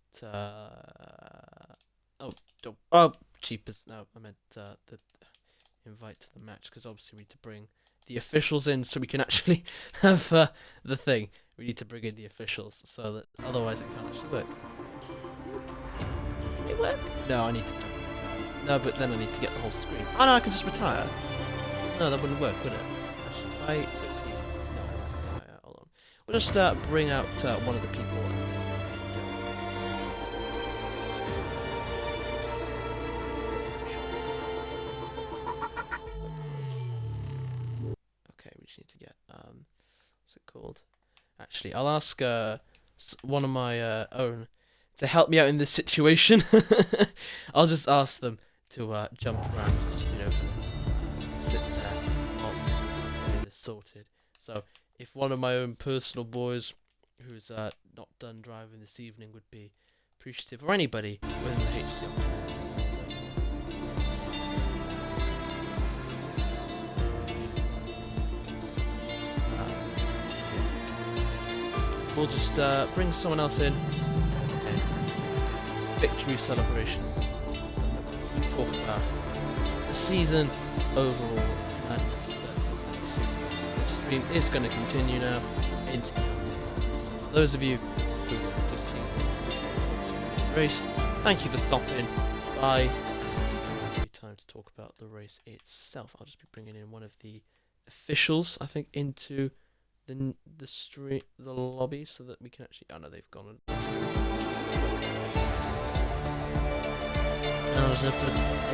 oh cheapest. No, I meant the invite to the match, because obviously we need to bring the officials in so we can actually have the thing. We need to bring in the officials so that otherwise it can't actually work. Can it work? No, I need to. No, but then I need to get the whole screen. Oh no, I can just retire. No, that wouldn't work, would it? Actually, hold on. We'll just bring out one of the people. Okay, we just need to get what's it called? Actually, I'll ask one of my own to help me out in this situation. I'll just ask them to jump around, just, you know, sit there whilst getting this sorted. So, if one of my own personal boys who's not done driving this evening would be appreciative, or anybody within the HTR. We'll just bring someone else in. Victory celebrations. We'll talk about the season overall. And the stream is going to continue now into the for those of you who have just seen the race, thank you for stopping by. Time to talk about the race itself. I'll just be bringing in one of the officials, I think, into the lobby so that we can actually. Oh no, they've gone. I'll just have to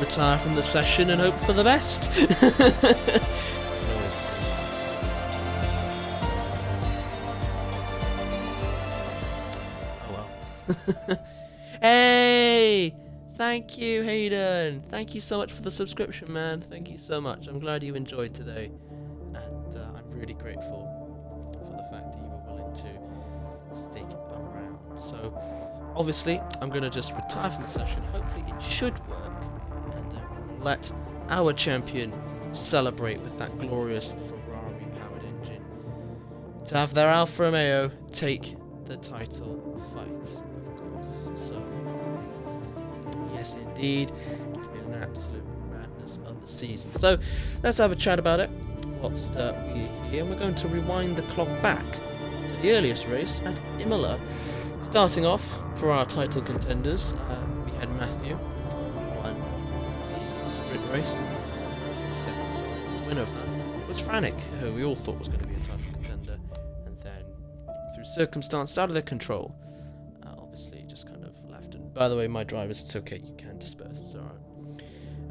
retire from the session and hope for the best. Oh well. Hey! Thank you, Hayden. Thank you so much for the subscription, man. Thank you so much. I'm glad you enjoyed today. And I'm really grateful for the fact that you were willing to stick around. So, obviously, I'm going to just retire from the session. Hopefully it should work. And then we'll let our champion celebrate with that glorious Ferrari-powered engine to have their Alfa Romeo take the title fight, of course. So, yes, indeed, it's been an absolute madness of the season. So, let's have a chat about it whilst we're here. And we're going to rewind the clock back to the earliest race at Imola. Starting off for our title contenders, we had Matthew, who won the sprint race. Second, the winner of that was Frannick, who we all thought was going to be a title contender, and then through circumstances out of their control, obviously just kind of left. And by the way, my drivers, it's okay, you can disperse, it's alright.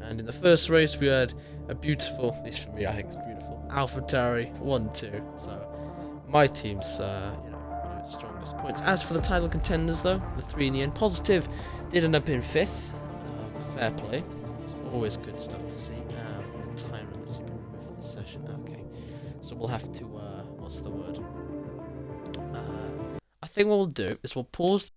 And in the first race, we had a beautiful, at least for me, I think it's beautiful, AlphaTauri 1-2. So my team's, you know, its strongest points. As for the title contenders, though, the 3 in the end, Positive did end up in 5th. Fair play. It's always good stuff to see. From the timer, let's see if we can remove the session. Okay, so we'll have to, what's the word? I think what we'll do is we'll pause